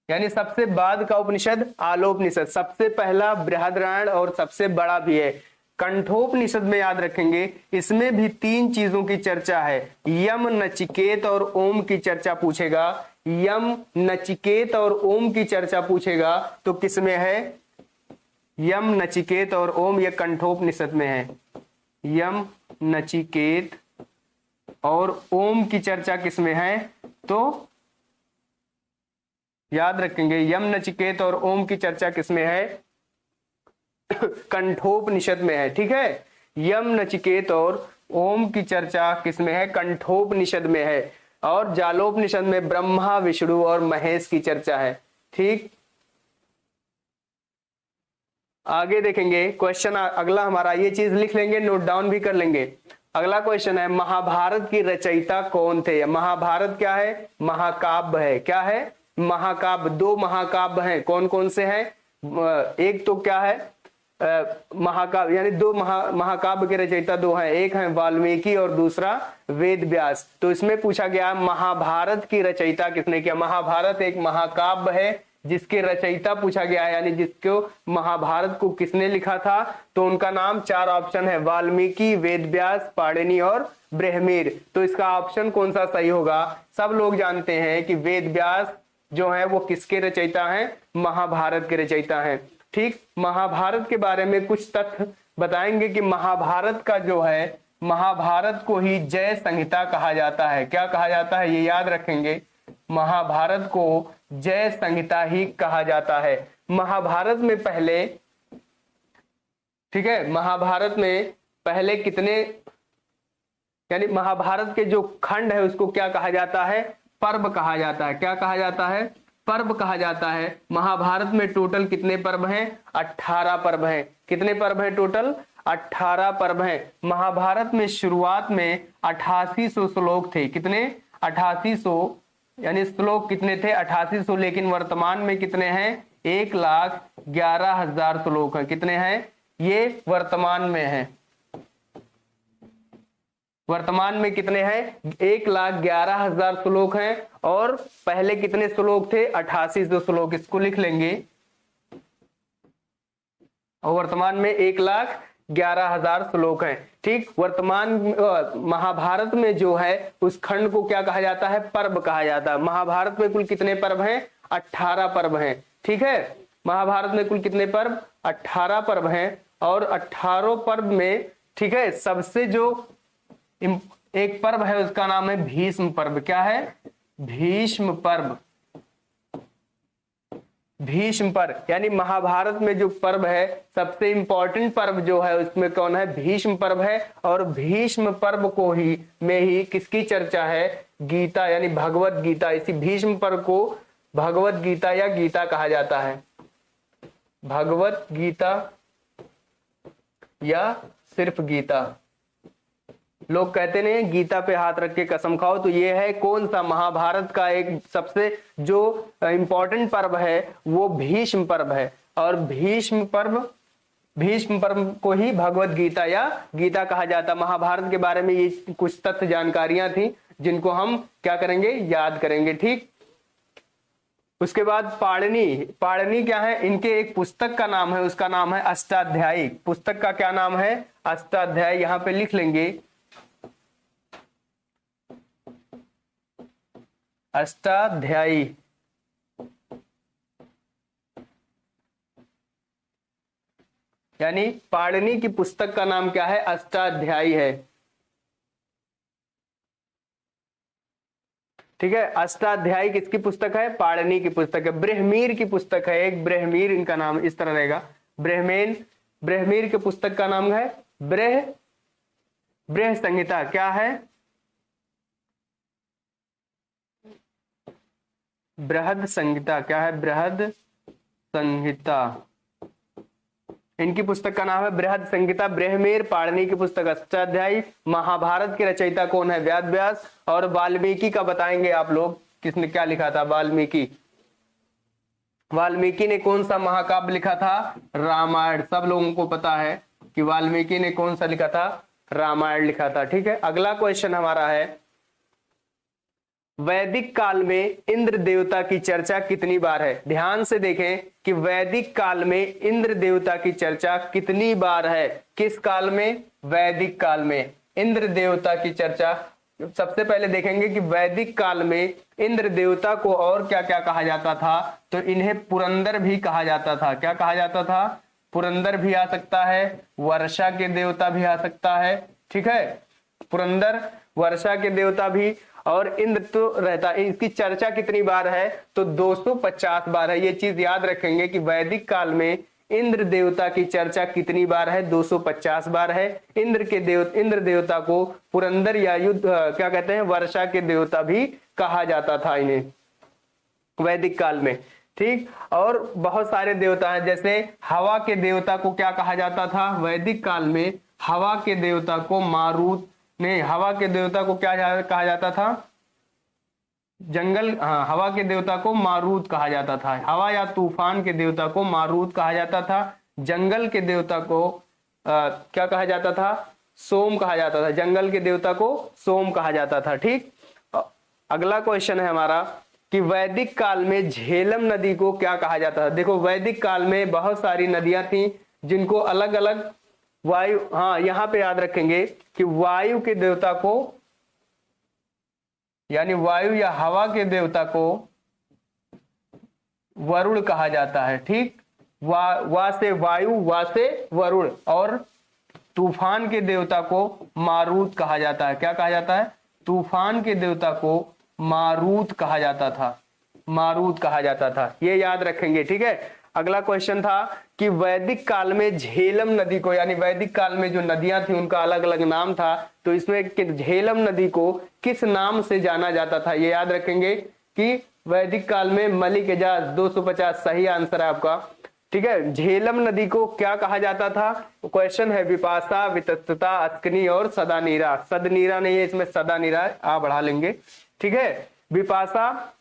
यानी सबसे बाद का उपनिषद आलोपनिषद। सबसे पहला बृहदारण्य और सबसे बड़ा भी है। कंठोपनिषद में याद रखेंगे, इसमें भी 3 चीजों की चर्चा है, यम, नचिकेत और ओम की चर्चा पूछेगा। यम, नचिकेत और ओम की चर्चा पूछेगा तो किसमें है, यम, नचिकेत और ओम, ये कंठोपनिषद में है। यम, नचिकेत और ओम की चर्चा किसमें है, तो याद रखेंगे यम, नचिकेत और ओम की चर्चा किसमें है, कंठोपनिषद में है, ठीक है। यम, नचिकेत और ओम की चर्चा किसमें है, कंठोपनिषद में है। और जालोपनिषद में ब्रह्मा विष्णु और महेश की चर्चा है, ठीक। आगे देखेंगे क्वेश्चन अगला हमारा, ये चीज लिख लेंगे, नोट डाउन भी कर लेंगे। अगला क्वेश्चन है, महाभारत की रचयिता कौन थे। महाभारत क्या है, महाकाव्य है। क्या है, महाकाव्य। 2 महाकाव्य हैं, कौन कौन से हैं, एक तो क्या है महाकाव्य, यानी 2 महाकाव्य के रचयिता 2 हैं, एक है वाल्मीकि और दूसरा वेद व्यास। तो इसमें पूछा गया महाभारत की रचयिता किसने किया। महाभारत एक महाकाव्य है जिसके रचयिता पूछा गया है, यानी जिसको महाभारत को किसने लिखा था, तो उनका नाम 4 ऑप्शन है, वाल्मीकि, वेद व्यास, पाणिनि और ब्रह्मीर। तो इसका ऑप्शन कौन सा सही होगा, सब लोग जानते हैं कि वेद व्यास जो है वो किसके रचयिता हैं, महाभारत के रचयिता हैं, ठीक। महाभारत के बारे में कुछ तथ्य बताएंगे कि महाभारत का जो है, महाभारत को ही जय संहिता कहा जाता है। क्या कहा जाता है, ये याद रखेंगे, महाभारत को जय संहिता ही कहा जाता है। महाभारत में पहले, ठीक है, महाभारत में पहले कितने, यानी महाभारत के जो खंड है उसको क्या कहा जाता है, पर्व कहा जाता है। क्या कहा जाता है, पर्व कहा जाता है। महाभारत में टोटल कितने पर्व हैं, 18 पर्व हैं। कितने पर्व हैं टोटल, 18 पर्व हैं। महाभारत में शुरुआत में 8800 श्लोक थे। कितने, 8800, यानी श्लोक कितने थे, 8800। लेकिन वर्तमान में कितने हैं, 1,11,000 श्लोक हैं। कितने हैं, ये वर्तमान में है, वर्तमान में कितने हैं, 1,11,000 श्लोक हैं। और पहले कितने श्लोक थे, 8800 श्लोक। इसको लिख लेंगे, और वर्तमान में 1,11,000 श्लोक हैं, ठीक। वर्तमान महाभारत में जो है उस खंड को क्या कहा जाता है, पर्व कहा जाता है। महाभारत में कुल कितने पर्व हैं, 18 पर्व हैं, ठीक है। महाभारत में कुल कितने पर्व, 18 पर्व हैं। और 18 पर्व में, ठीक है, सबसे जो एक पर्व है उसका नाम है भीष्म पर्व। क्या है, भीष्म पर्व। भीष्म पर्व, यानी महाभारत में जो पर्व है, सबसे इंपॉर्टेंट पर्व जो है उसमें कौन है, भीष्म पर्व है। और भीष्म पर्व को ही में ही किसकी चर्चा है, गीता, यानी भगवत गीता। इसी भीष्म पर्व को भगवत गीता या गीता कहा जाता है, भगवत गीता या सिर्फ गीता। लोग कहते नहीं गीता पे हाथ रख के कसम खाओ, तो ये है कौन सा, महाभारत का एक सबसे जो इंपॉर्टेंट पर्व है वो भीष्म पर्व है। और भीष्म पर्व को ही भगवत गीता या गीता कहा जाता। महाभारत के बारे में ये कुछ तथ्य जानकारियां थी जिनको हम क्या करेंगे, याद करेंगे। ठीक, उसके बाद पाणिनि क्या है, इनके एक पुस्तक का नाम है, उसका नाम है अष्टाध्यायी। पुस्तक का क्या नाम है, अष्टाध्यायी। यहां पे लिख लेंगे अष्टाध्यायी। यानी पाणिनि की पुस्तक का नाम क्या है, अष्टाध्यायी है। ठीक है, अष्टाध्यायी किसकी पुस्तक है, पाणिनि की पुस्तक है। ब्रह्मीर की पुस्तक है एक, ब्रह्मीर इनका नाम इस तरह रहेगा, ब्रह्मीर के पुस्तक का नाम है बृहद संहिता। क्या है, बृहद संहिता। क्या है, बृहद संहिता। इनकी पुस्तक का नाम है बृहद संहिता। ब्रह्मीर, पाणिनि की पुस्तक अष्टाध्यायी। महाभारत के रचयिता कौन है, व्यास व्यास। और वाल्मीकि का बताएंगे आप लोग, किसने क्या लिखा था, वाल्मीकि ने कौन सा महाकाव्य लिखा था, रामायण। सब लोगों को पता है कि वाल्मीकि ने कौन सा लिखा था, रामायण लिखा था। ठीक है, अगला क्वेश्चन हमारा है, वैदिक काल में इंद्र देवता की चर्चा कितनी बार है। ध्यान से देखें कि वैदिक काल में इंद्र देवता की चर्चा कितनी बार है। किस काल में, वैदिक काल में इंद्र देवता की चर्चा। सबसे पहले देखेंगे कि वैदिक काल में इंद्र देवता को और क्या क्या कहा जाता था, तो इन्हें पुरंदर भी कहा जाता था। क्या कहा जाता था, पुरंदर भी आ सकता है, वर्षा के देवता भी आ सकता है। ठीक है, पुरंदर, वर्षा के देवता भी, और इंद्र तो रहता है। इसकी चर्चा कितनी बार है, तो 250 बार है। ये चीज याद रखेंगे कि वैदिक काल में इंद्र देवता की चर्चा कितनी बार है, 250 बार है। इंद्र देवता को पुरंदर या युद्ध क्या कहते हैं, वर्षा के देवता भी कहा जाता था इन्हें वैदिक काल में। ठीक, और बहुत सारे देवता हैं, जैसे हवा के देवता को क्या कहा जाता था वैदिक काल में, हवा के देवता को मारुत, नहीं, हवा के देवता को क्या कहा जाता था, हाँ, हवा के देवता को मारुत कहा जाता था। हवा या तूफान के देवता को मारुत कहा जाता था। जंगल के देवता को क्या कहा जाता था, सोम कहा जाता था। जंगल के देवता को सोम कहा जाता था। ठीक, अगला क्वेश्चन है हमारा कि वैदिक काल में झेलम नदी को क्या कहा जाता था। देखो, वैदिक काल में बहुत सारी नदियां थी जिनको अलग अलग वायु, हाँ यहां पे याद रखेंगे कि वायु के देवता को, यानी वायु या हवा के देवता को वरुण कहा जाता है। ठीक, वा से वायु, वा से वरुण। और तूफान के देवता को मारुत कहा जाता है। क्या कहा जाता है, तूफान के देवता को मारुत कहा जाता था, मारुत कहा जाता था। ये याद रखेंगे। ठीक है, अगला क्वेश्चन था कि वैदिक काल में झेलम नदी को, यानी वैदिक काल में जो नदियां थी उनका अलग अलग नाम था, तो इसमें झेलम नदी को किस नाम से जाना जाता था। ये याद रखेंगे कि वैदिक काल में मलिकजाज, 250 सही आंसर है आपका। ठीक है, झेलम नदी को क्या कहा जाता था, क्वेश्चन है विपाशा, वितस्तता, अस्कनी और सदानीरा। सदनीरा नहीं है इसमें, सदानीरा आ बढ़ा लेंगे। ठीक है, विपाशा,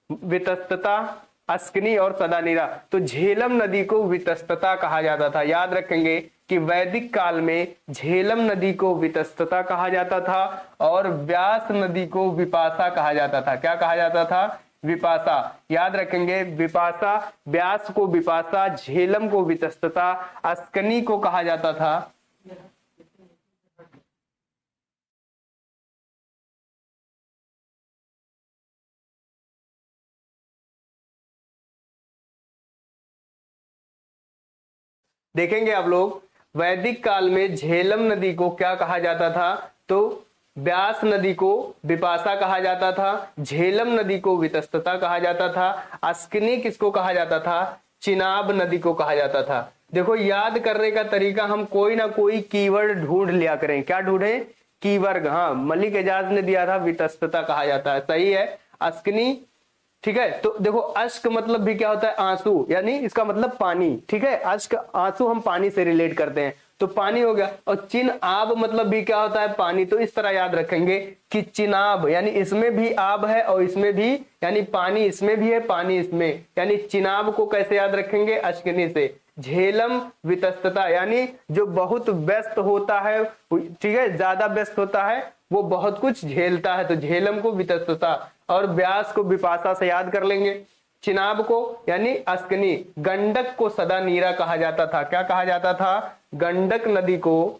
वितस्तता, अस्कनी और सदानीरा। तो झेलम नदी को वितस्तता कहा जाता था। याद रखेंगे कि वैदिक काल में झेलम नदी को वितस्तता कहा जाता था और व्यास नदी को विपाशा कहा जाता था। क्या कहा जाता था, विपाशा। याद रखेंगे, विपाशा, व्यास को विपाशा, झेलम को वितस्तता, अस्कनी को कहा जाता था देखेंगे आप लोग, वैदिक काल में झेलम नदी को क्या कहा जाता था, तो व्यास नदी को विपाशा कहा जाता था, झेलम नदी को वितस्तता कहा जाता था, अस्कनी किसको कहा जाता था, चिनाब नदी को कहा जाता था। देखो, याद करने का तरीका, हम कोई ना कोई कीवर्ड ढूंढ लिया करें। क्या ढूंढे, कीवर्ड। हाँ, मलिक एजाज ने दिया था वितस्तता कहा जाता है, सही है, अस्कनी। ठीक है, तो देखो अश्क मतलब भी क्या होता है, आंसू, यानी इसका मतलब पानी। ठीक है, अश्क, आंसू हम पानी से रिलेट करते हैं। तो पानी हो गया। और चिनाब मतलब भी क्या होता है, पानी। तो इस तरह याद रखेंगे कि चिनाब यानी इसमें भी आब है और इसमें भी, यानी पानी इसमें भी है, पानी इसमें, यानी चिनाब को कैसे याद रखेंगे, अश्किनी से। झेलम वितस्तता यानी जो बहुत व्यस्त होता है, ठीक है, ज्यादा व्यस्त होता है, वो बहुत कुछ झेलता है, तो झेलम को वितस्तता। और व्यास को विपाशा से याद कर लेंगे। चिनाब को यानी अश्किनी। गंडक को सदा नीरा कहा जाता था। क्या कहा जाता था, गंडक नदी को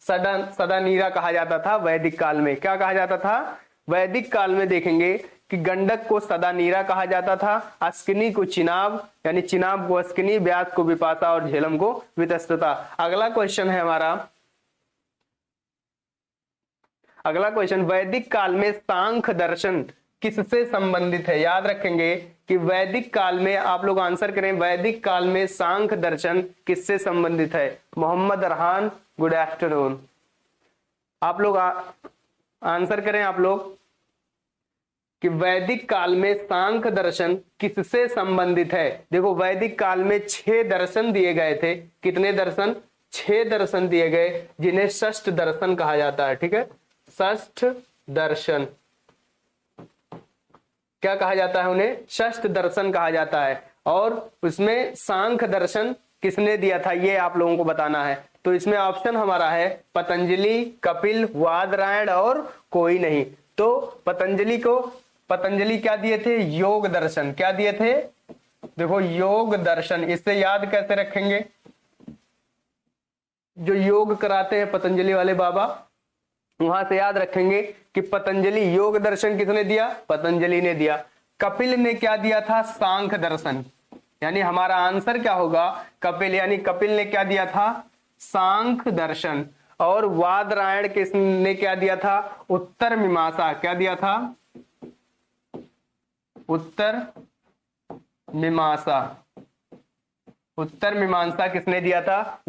सदा नीरा कहा जाता था वैदिक काल में। क्या कहा जाता था, वैदिक काल में देखेंगे कि गंडक को सदा नीरा कहा जाता था, अश्किनी को चिनाब, यानी चिनाब को अश्किनी, व्यास को विपाशा और झेलम को वितस्तता। अगला क्वेश्चन है हमारा, अगला क्वेश्चन, वैदिक काल में सांख्य दर्शन किससे संबंधित है। याद रखेंगे कि वैदिक काल में, आप लोग आंसर करें, वैदिक काल में सांख्य दर्शन किससे संबंधित है। Mohammad Arhan, good afternoon. आप लोग आंसर करें आप लोग कि वैदिक काल में सांख्य दर्शन किससे संबंधित है। देखो वैदिक काल में 6 दर्शन दिए गए थे। कितने दर्शन, 6 दर्शन दिए गए, जिन्हें षष्ठ दर्शन कहा जाता है। ठीक है, षष्ठ दर्शन क्या कहा जाता है, उन्हें षष्ठ दर्शन कहा जाता है। और उसमें सांख्य दर्शन किसने दिया था, ये आप लोगों को बताना है। तो इसमें ऑप्शन हमारा है पतंजलि, कपिल, वादरायण और कोई नहीं। तो पतंजलि क्या दिए थे, योग दर्शन। क्या दिए थे, देखो योग दर्शन। इससे याद कैसे रखेंगे, जो योग कराते हैं पतंजलि वाले बाबा, वहां से याद रखेंगे कि पतंजलि योग दर्शन किसने दिया, पतंजलि ने दिया। कपिल ने क्या दिया था, सांख्य दर्शन। यानी हमारा आंसर क्या होगा, कपिल, यानी कपिल ने क्या दिया था, सांख्य दर्शन। और वादरायण किसने क्या दिया था, उत्तर मीमांसा। क्या दिया था, उत्तर मीमांसा। उत्तर मीमांसा किसने दिया था,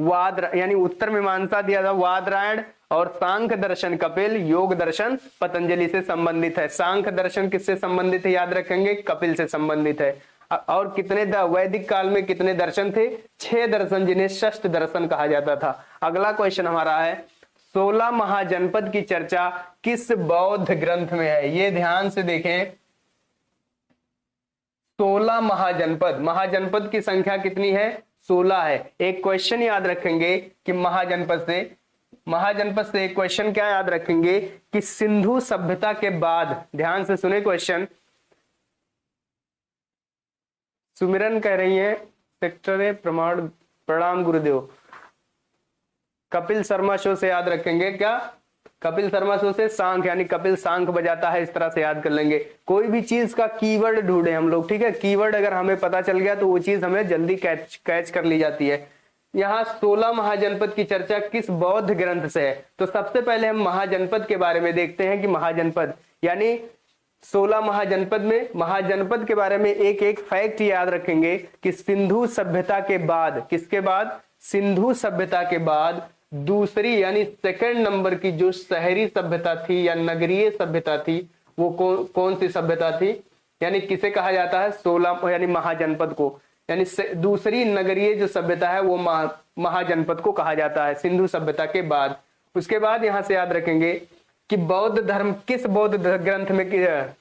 यानी उत्तर मीमांसा दिया था वादरायण। और सांख्य दर्शन कपिल, योग दर्शन पतंजलि से संबंधित है। सांख्य दर्शन किससे संबंधित है, याद रखेंगे, कपिल से संबंधित है। और कितने वैदिक काल में कितने दर्शन थे, 6 दर्शन, जिन्हें षष्ठ दर्शन कहा जाता था। अगला क्वेश्चन हमारा है, 16 महाजनपद की चर्चा किस बौद्ध ग्रंथ में है। ये ध्यान से देखें, 16 महाजनपद, महाजनपद की संख्या कितनी है, 16 है। एक क्वेश्चन याद रखेंगे कि महाजनपद से एक क्वेश्चन क्या याद रखेंगे कि सिंधु सभ्यता के बाद, ध्यान से सुने क्वेश्चन, सुमिरन कह रही है सेक्टर प्रमाण, प्रणाम गुरुदेव। कपिल शर्मा शो से याद रखेंगे, क्या, कपिल शर्मा शो से सांख, यानी कपिल सांख बजाता है, इस तरह से याद कर लेंगे। कोई भी चीज का कीवर्ड ढूंढे हम लोग, ठीक है, कीवर्ड अगर हमें पता चल गया तो वो चीज हमें जल्दी कैच कर ली जाती है। यहाँ 16 महाजनपद की चर्चा किस बौद्ध ग्रंथ से है। तो सबसे पहले हम महाजनपद के बारे में देखते हैं कि महाजनपद, यानी 16 महाजनपद में, महाजनपद के बारे में एक एक फैक्ट याद रखेंगे कि सिंधु सभ्यता के बाद, किसके बाद, सिंधु सभ्यता के बाद दूसरी यानी सेकंड नंबर की जो शहरी सभ्यता थी या नगरीय सभ्यता थी, वो कौन सी सभ्यता थी, यानी किसे कहा जाता है, 16 यानी महाजनपद को, यानी दूसरी नगरीय जो सभ्यता है वो महाजनपद को कहा जाता है सिंधु सभ्यता के बाद। उसके बाद यहां से याद रखेंगे कि बौद्ध धर्म किस बौद्ध ग्रंथ में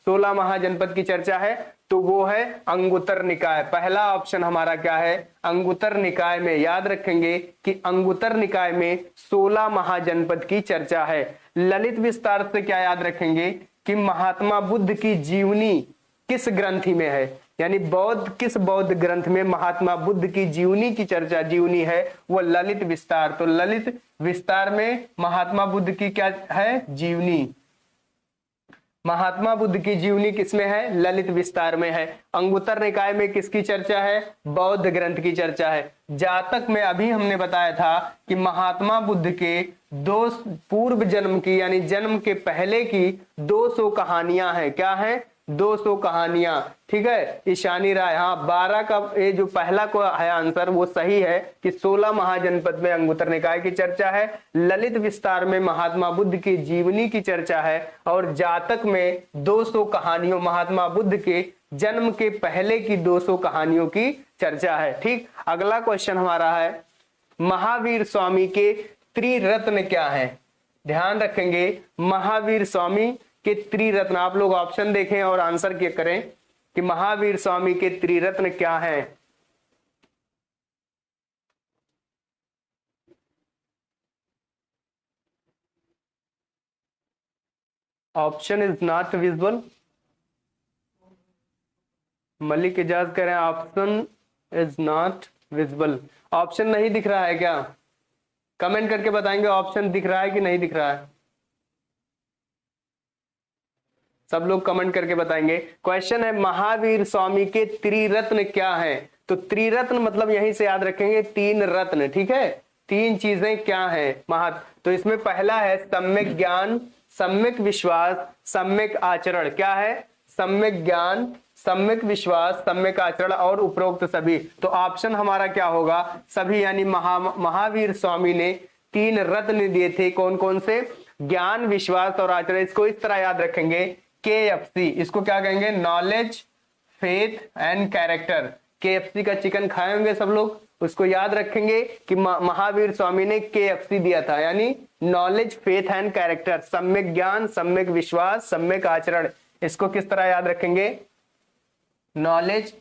16 महाजनपद की चर्चा है, तो वो है अंगुत्तर निकाय। पहला ऑप्शन हमारा क्या है, अंगुत्तर निकाय में। याद रखेंगे कि अंगुत्तर निकाय में 16 महाजनपद की चर्चा है। ललित विस्तार से क्या याद रखेंगे कि महात्मा बुद्ध की जीवनी किस ग्रंथि में है, यानी किस बौद्ध ग्रंथ में महात्मा बुद्ध की जीवनी की चर्चा, जीवनी है वो ललित विस्तार। तो ललित विस्तार में महात्मा बुद्ध की क्या है, जीवनी। महात्मा बुद्ध की जीवनी किसमें है, ललित विस्तार में है। अंगुत्तर निकाय में किसकी चर्चा है, बौद्ध ग्रंथ की चर्चा है। जातक में अभी हमने बताया था कि महात्मा बुद्ध के 2 पूर्व जन्म की, यानी जन्म के पहले की 200 कहानियां हैं। क्या है, 200 कहानियां, ठीक है। ईशानी राय, हाँ 12 का ये जो पहला को है आंसर वो सही है कि 16 महाजनपद में अंगुत्तर निकाय की चर्चा है, ललित विस्तार में महात्मा बुद्ध की जीवनी की चर्चा है, और जातक में 200 कहानियों, महात्मा बुद्ध के जन्म के पहले की 200 कहानियों की चर्चा है। ठीक, अगला क्वेश्चन हमारा है महावीर स्वामी के त्रिरत्न क्या है? ध्यान रखेंगे, महावीर स्वामी के त्रिरत्न, आप लोग ऑप्शन देखें और आंसर क्या करें कि महावीर स्वामी के त्रिरत्न क्या है। Option is not visible. Malik Ijaz कह रहे हैं option is not visible. Option नहीं दिख रहा है क्या? कमेंट करके बताएंगे ऑप्शन दिख रहा है कि नहीं दिख रहा है। सब लोग कमेंट करके बताएंगे। क्वेश्चन है महावीर स्वामी के त्रिरत्न क्या है? तो त्रिरत्न मतलब यहीं से याद रखेंगे तीन रत्न, ठीक है। तीन चीजें क्या है तो इसमें पहला है सम्यक ज्ञान, सम्यक विश्वास, सम्यक आचरण। क्या है? सम्यक ज्ञान, सम्यक विश्वास, सम्यक आचरण और उपरोक्त सभी। तो ऑप्शन हमारा क्या होगा? सभी, यानी महावीर स्वामी ने तीन रत्न दिए थे। कौन कौन से? ज्ञान, विश्वास और आचरण। इसको इस तरह याद रखेंगे, KFC। इसको क्या कहेंगे? Knowledge, faith and character. KFC का चिकन खाए होंगे सब लोग, उसको याद रखेंगे कि महावीर स्वामी ने KFC दिया था, यानी नॉलेज, फेथ एंड कैरेक्टर। सम्यक ज्ञान, सम्यक विश्वास, सम्यक आचरण। इसको किस तरह याद रखेंगे? Knowledge,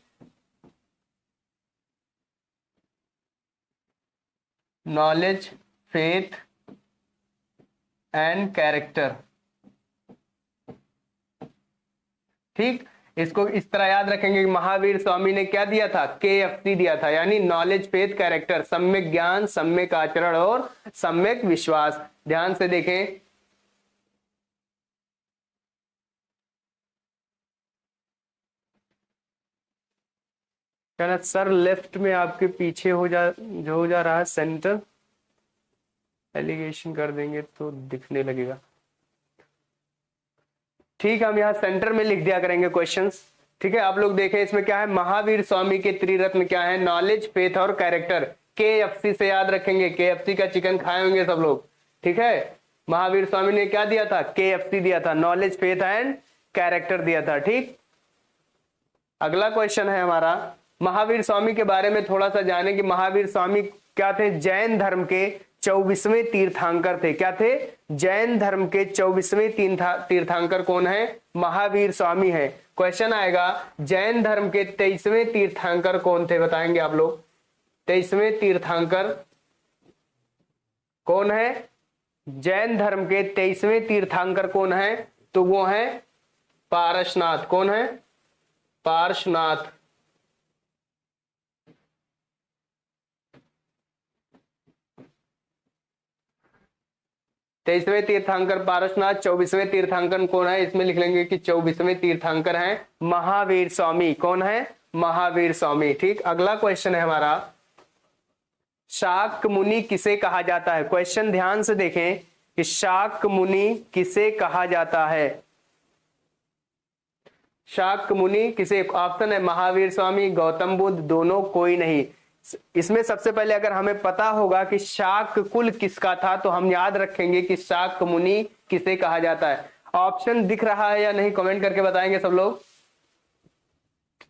faith and character. ठीक, इसको इस तरह याद रखेंगे कि महावीर स्वामी ने क्या दिया था? KFC दिया था, यानी नॉलेज, फेथ, कैरेक्टर, सम्यक ज्ञान, सम्यक आचरण और सम्यक विश्वास। ध्यान से देखें, कहना सर लेफ्ट में आपके पीछे हो जा रहा है सेंटर, एलिगेशन कर देंगे तो दिखने लगेगा। ठीक है, हम यहाँ सेंटर में लिख दिया करेंगे क्वेश्चंस। ठीक है, आप लोग देखें इसमें क्या है? महावीर स्वामी के त्रिरत्न क्या है? नॉलेज, फेथ और कैरेक्टर। KFC से याद रखेंगे, KFC का चिकन खाए होंगे सब लोग, ठीक है। महावीर स्वामी ने क्या दिया था? KFC दिया था, नॉलेज, फेथ एंड कैरेक्टर दिया था। ठीक, अगला क्वेश्चन है हमारा, महावीर स्वामी के बारे में थोड़ा सा जाने कि महावीर स्वामी क्या थे? जैन धर्म के 24वें तीर्थंकर थे। क्या थे? जैन धर्म के 24वें तीर्थंकर कौन है? महावीर स्वामी है। क्वेश्चन आएगा जैन धर्म के 23वें तीर्थंकर कौन थे? बताएंगे आप लोग। 23वें तीर्थंकर कौन है? जैन धर्म के 23वें तीर्थंकर कौन है? तो वो है पारसनाथ। कौन है? पारसनाथ। तेईसवें तीर्थंकर पारसनाथ। 24वें तीर्थंकर कौन है? इसमें लिख लेंगे कि 24वें तीर्थंकर हैं महावीर स्वामी। कौन है? महावीर स्वामी। ठीक, अगला क्वेश्चन है हमारा, शाक्य मुनि किसे कहा जाता है? क्वेश्चन ध्यान से देखें कि शाक्य मुनि किसे कहा जाता है? शाक्य मुनि किसे? ऑप्शन है महावीर स्वामी, गौतम बुद्ध, दोनों, कोई नहीं। इसमें सबसे पहले अगर हमें पता होगा कि शाक्य कुल किसका था तो हम याद रखेंगे कि शाक्य मुनि किसे कहा जाता है। ऑप्शन दिख रहा है या नहीं? कमेंट करके बताएंगे सब लोग।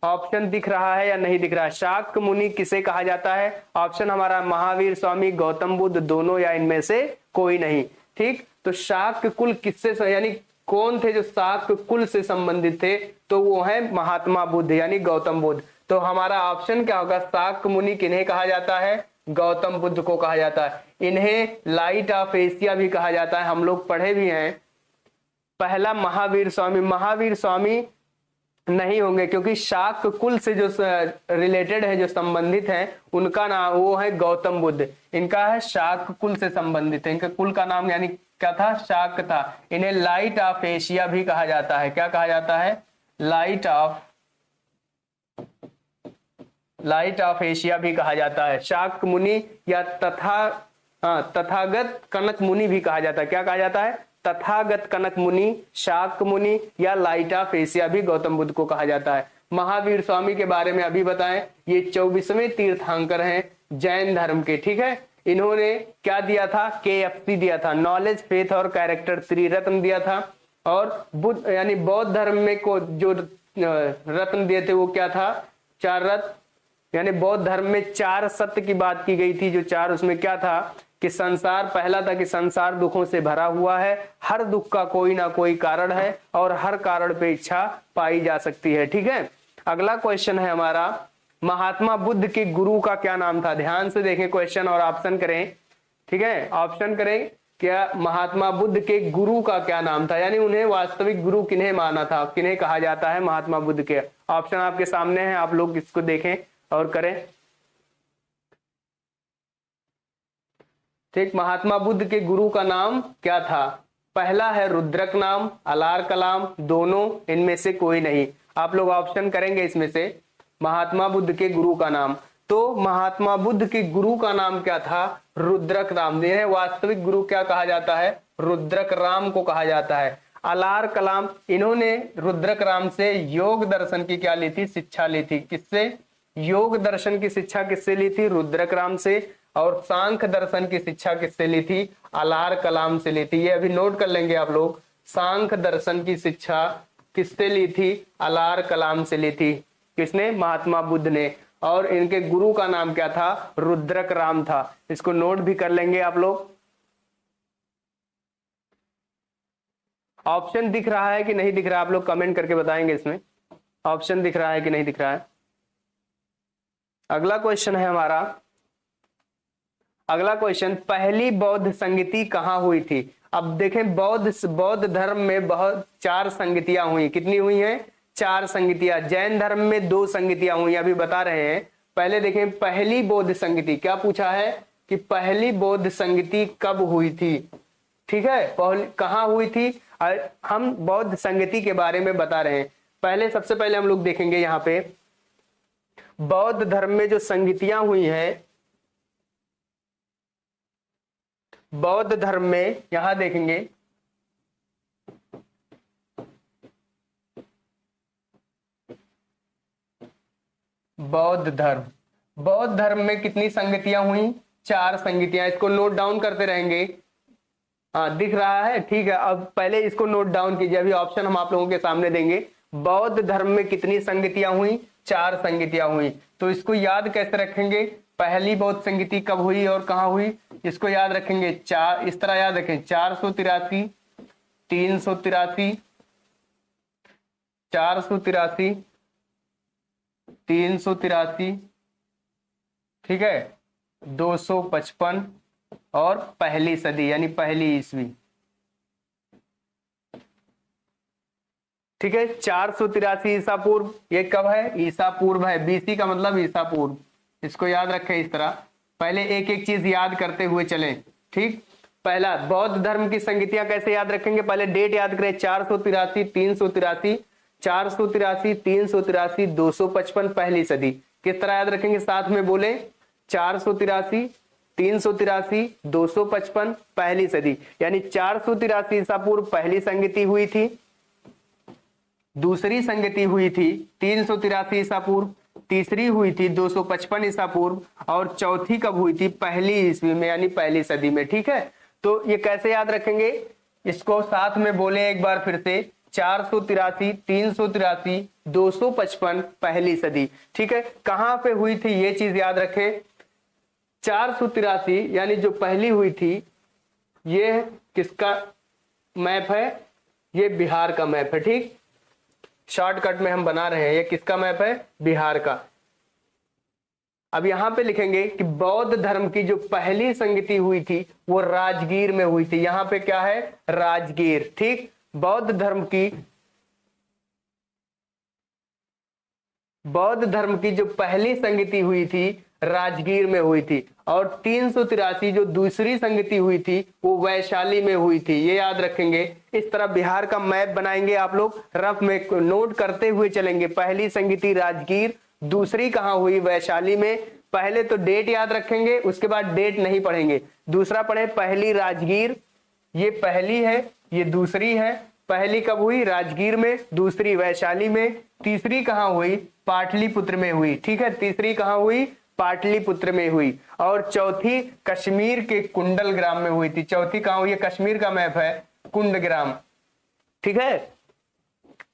ऑप्शन दिख रहा है या नहीं दिख रहा है? शाक्य मुनि किसे कहा जाता है? ऑप्शन हमारा महावीर स्वामी, गौतम बुद्ध, दोनों या इनमें से कोई नहीं। ठीक, तो शाक्य कुल किससे, यानी कौन थे जो शाक्य कुल से संबंधित थे? तो वो है महात्मा बुद्ध, यानी गौतम बुद्ध। तो हमारा ऑप्शन क्या होगा? शाक्य मुनि किन्हें कहा जाता है? गौतम बुद्ध को कहा जाता है। इन्हें लाइट ऑफ एशिया भी कहा जाता है, हम लोग पढ़े भी हैं। पहला महावीर स्वामी, महावीर स्वामी नहीं होंगे क्योंकि शाक्य कुल से जो रिलेटेड है, जो संबंधित है, उनका नाम वो है गौतम बुद्ध। इनका है शाक्य कुल से संबंधित है, इनका कुल का नाम यानी क्या था? शाक्य था। इन्हें लाइट ऑफ एशिया भी कहा जाता है। क्या कहा जाता है? लाइट ऑफ एशिया भी कहा जाता है। शाक्य मुनि या तथागत कनक मुनि भी कहा जाता है। क्या कहा जाता है? तथागत कनक मुनि, शाक्य मुनि या लाइट ऑफ एशिया भी गौतम बुद्ध को कहा जाता है। महावीर स्वामी के बारे में अभी बताएं, ये 24वें तीर्थंकर हैं जैन धर्म के। ठीक है, इन्होंने क्या दिया था? KFC दिया था, नॉलेज, फेथ और कैरेक्टर, त्रिरत्न दिया था। और बुद्ध यानी बौद्ध धर्म में को जो रत्न दिए थे वो क्या था? 4 रत्न, यानी बौद्ध धर्म में 4 सत्य की बात की गई थी। जो 4 उसमें क्या था कि संसार, पहला था कि संसार दुखों से भरा हुआ है, हर दुख का कोई ना कोई कारण है और हर कारण पे इच्छा पाई जा सकती है। ठीक है, अगला क्वेश्चन है हमारा, महात्मा बुद्ध के गुरु का क्या नाम था? ध्यान से देखें क्वेश्चन और ऑप्शन करें। ठीक है, ऑप्शन करें, क्या महात्मा बुद्ध के गुरु का क्या नाम था, यानी उन्हें वास्तविक गुरु किन्हें माना था, किन्हें कहा जाता है महात्मा बुद्ध के? ऑप्शन आपके सामने है, आप लोग इसको देखें और करें। ठीक, महात्मा बुद्ध के गुरु का नाम क्या था? पहला है रुद्रक नाम, अलार कलाम, दोनों, इनमें से कोई नहीं। आप लोग ऑप्शन करेंगे इसमें से महात्मा बुद्ध के गुरु का नाम। तो महात्मा बुद्ध के गुरु का नाम क्या था? रुद्रक राम। इन्हें वास्तविक गुरु क्या कहा जाता है? रुद्रक राम को कहा जाता है। अलार कलाम, इन्होंने रुद्रक राम से योग दर्शन की क्या ली थी? शिक्षा ली थी। किससे? योग दर्शन की शिक्षा किससे ली थी? रुद्रक राम से। और सांख्य दर्शन की शिक्षा किससे ली थी? अलार कलाम से ली थी। ये अभी नोट कर लेंगे आप लोग, सांख्य दर्शन की शिक्षा किससे ली थी? अलार कलाम से ली थी। किसने? महात्मा बुद्ध ने। और इनके गुरु का नाम क्या था? रुद्रक राम था। इसको नोट भी कर लेंगे आप लोग। ऑप्शन दिख रहा है कि नहीं दिख रहा? आप लोग कमेंट करके बताएंगे इसमें ऑप्शन दिख रहा है कि नहीं दिख रहा है। अगला क्वेश्चन है हमारा, अगला क्वेश्चन, पहली बौद्ध संगति कहां हुई थी? अब देखें, बौद्ध धर्म में बहुत 4 संगतियां हुई। कितनी हुई हैं? 4 संगतियां। जैन धर्म में 2 संगतियां हुई, अभी बता रहे हैं। पहले देखें, पहली बौद्ध संगति क्या पूछा है कि पहली बौद्ध संगति कब हुई थी? ठीक है, कहां हुई थी? हम बौद्ध संगति के बारे में बता रहे हैं। पहले, सबसे पहले हम लोग देखेंगे यहाँ पे बौद्ध धर्म में जो संगतियां हुई हैं, बौद्ध धर्म में यहां देखेंगे, बौद्ध धर्म में कितनी संगतियां हुई? 4 संगतियां। इसको नोट डाउन करते रहेंगे। हाँ, दिख रहा है? ठीक है, अब पहले इसको नोट डाउन कीजिए, अभी ऑप्शन हम आप लोगों के सामने देंगे। बौद्ध धर्म में कितनी संगतियां हुई? 4 संगतियां हुई। तो इसको याद कैसे रखेंगे? पहली बौद्ध संगति कब हुई और कहां हुई? इसको याद रखेंगे 4, इस तरह याद रखें, 483, 383, 483, 383, ठीक है, 255 और पहली सदी यानी पहली ईस्वी। ठीक है, 483 ईसा पूर्व, ये कब है? ईसा पूर्व है। बीसी का मतलब ईसा पूर्व। इसको याद रखें इस तरह। पहले एक एक चीज याद करते हुए चलें। ठीक, पहला, बौद्ध धर्म की संगतियां कैसे याद रखेंगे? पहले डेट याद करें, 483, 383, 483, 383, 255 पहली सदी। किस तरह याद रखेंगे? साथ में बोले, 483, 383, 255 पहली सदी, यानी 483 ईसा पूर्व पहली संगति हुई थी। दूसरी संगति हुई थी 383 ईसा पूर्व, तीसरी हुई थी 255 ईसा पूर्व, और चौथी कब हुई थी? पहली ईस्वी में यानी पहली सदी में। ठीक है, तो ये कैसे याद रखेंगे? इसको साथ में बोले एक बार फिर से, 483, 383, 255 पहली सदी। ठीक है, कहां पे हुई थी ये चीज याद रखें। 483 यानी जो पहली हुई थी, ये किसका मैप है? ये बिहार का मैप है। ठीक, शॉर्टकट में हम बना रहे हैं, ये किसका मैप है? बिहार का। अब यहां पे लिखेंगे कि बौद्ध धर्म की जो पहली संगति हुई थी वो राजगीर में हुई थी। यहां पे क्या है? राजगीर। ठीक, बौद्ध धर्म की जो पहली संगति हुई थी राजगीर में हुई थी, और 383 जो दूसरी संगति हुई थी वो वैशाली में हुई थी। ये याद रखेंगे। इस तरह बिहार का मैप बनाएंगे आप लोग, रफ में नोट करते हुए चलेंगे। पहली संगति राजगीर, दूसरी कहां हुई? वैशाली में। पहले तो डेट याद रखेंगे, उसके बाद डेट नहीं पढ़ेंगे। दूसरा पढ़े, पहली राजगीर, ये पहली है, ये दूसरी है। पहली कब हुई? राजगीर में, दूसरी वैशाली में, तीसरी कहां हुई? पाटलिपुत्र में हुई। ठीक है, तीसरी कहां हुई? पाटलिपुत्र में हुई। और चौथी कश्मीर के कुंडल ग्राम में हुई थी। चौथी कहां हुई? कश्मीर का मैप है, कुंडग्राम। ठीक है,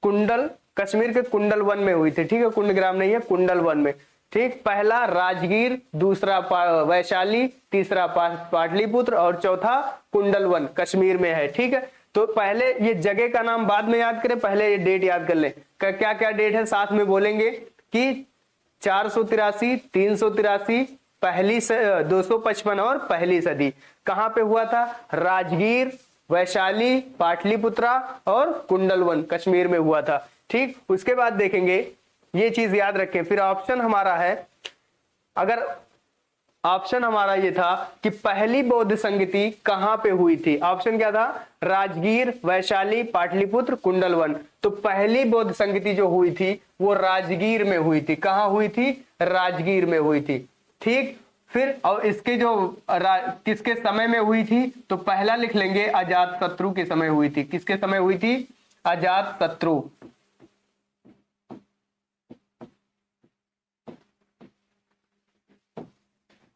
कुंडल, कश्मीर के कुंडल वन में हुई थी। ठीक है, कुंडग्राम नहीं है, कुंडल वन में। ठीक, पहला राजगीर, दूसरा वैशाली, तीसरा पाटलिपुत्र और चौथा कुंडलवन कश्मीर में है। ठीक है, तो पहले ये जगह का नाम बाद में याद करें, पहले ये डेट याद कर लें। क्या क्या डेट है साथ में बोलेंगे कि 483, 383, पहली 255 और पहली सदी। कहां पे हुआ था? राजगीर, वैशाली, पाटलिपुत्रा और कुंडलवन कश्मीर में हुआ था। ठीक, उसके बाद देखेंगे, ये चीज याद रखें। फिर ऑप्शन हमारा है, अगर ऑप्शन हमारा ये था कि पहली बौद्ध संगति कहां पे हुई थी। ऑप्शन क्या था? राजगीर, वैशाली, पाटलिपुत्र, कुंडलवन। तो पहली बौद्ध संगति जो हुई थी वो राजगीर में हुई थी। कहां हुई थी? राजगीर में हुई थी। ठीक, फिर और इसके जो किसके समय में हुई थी, तो पहला लिख लेंगे अजात शत्रु के समय हुई थी। किसके समय हुई थी? अजात शत्रु।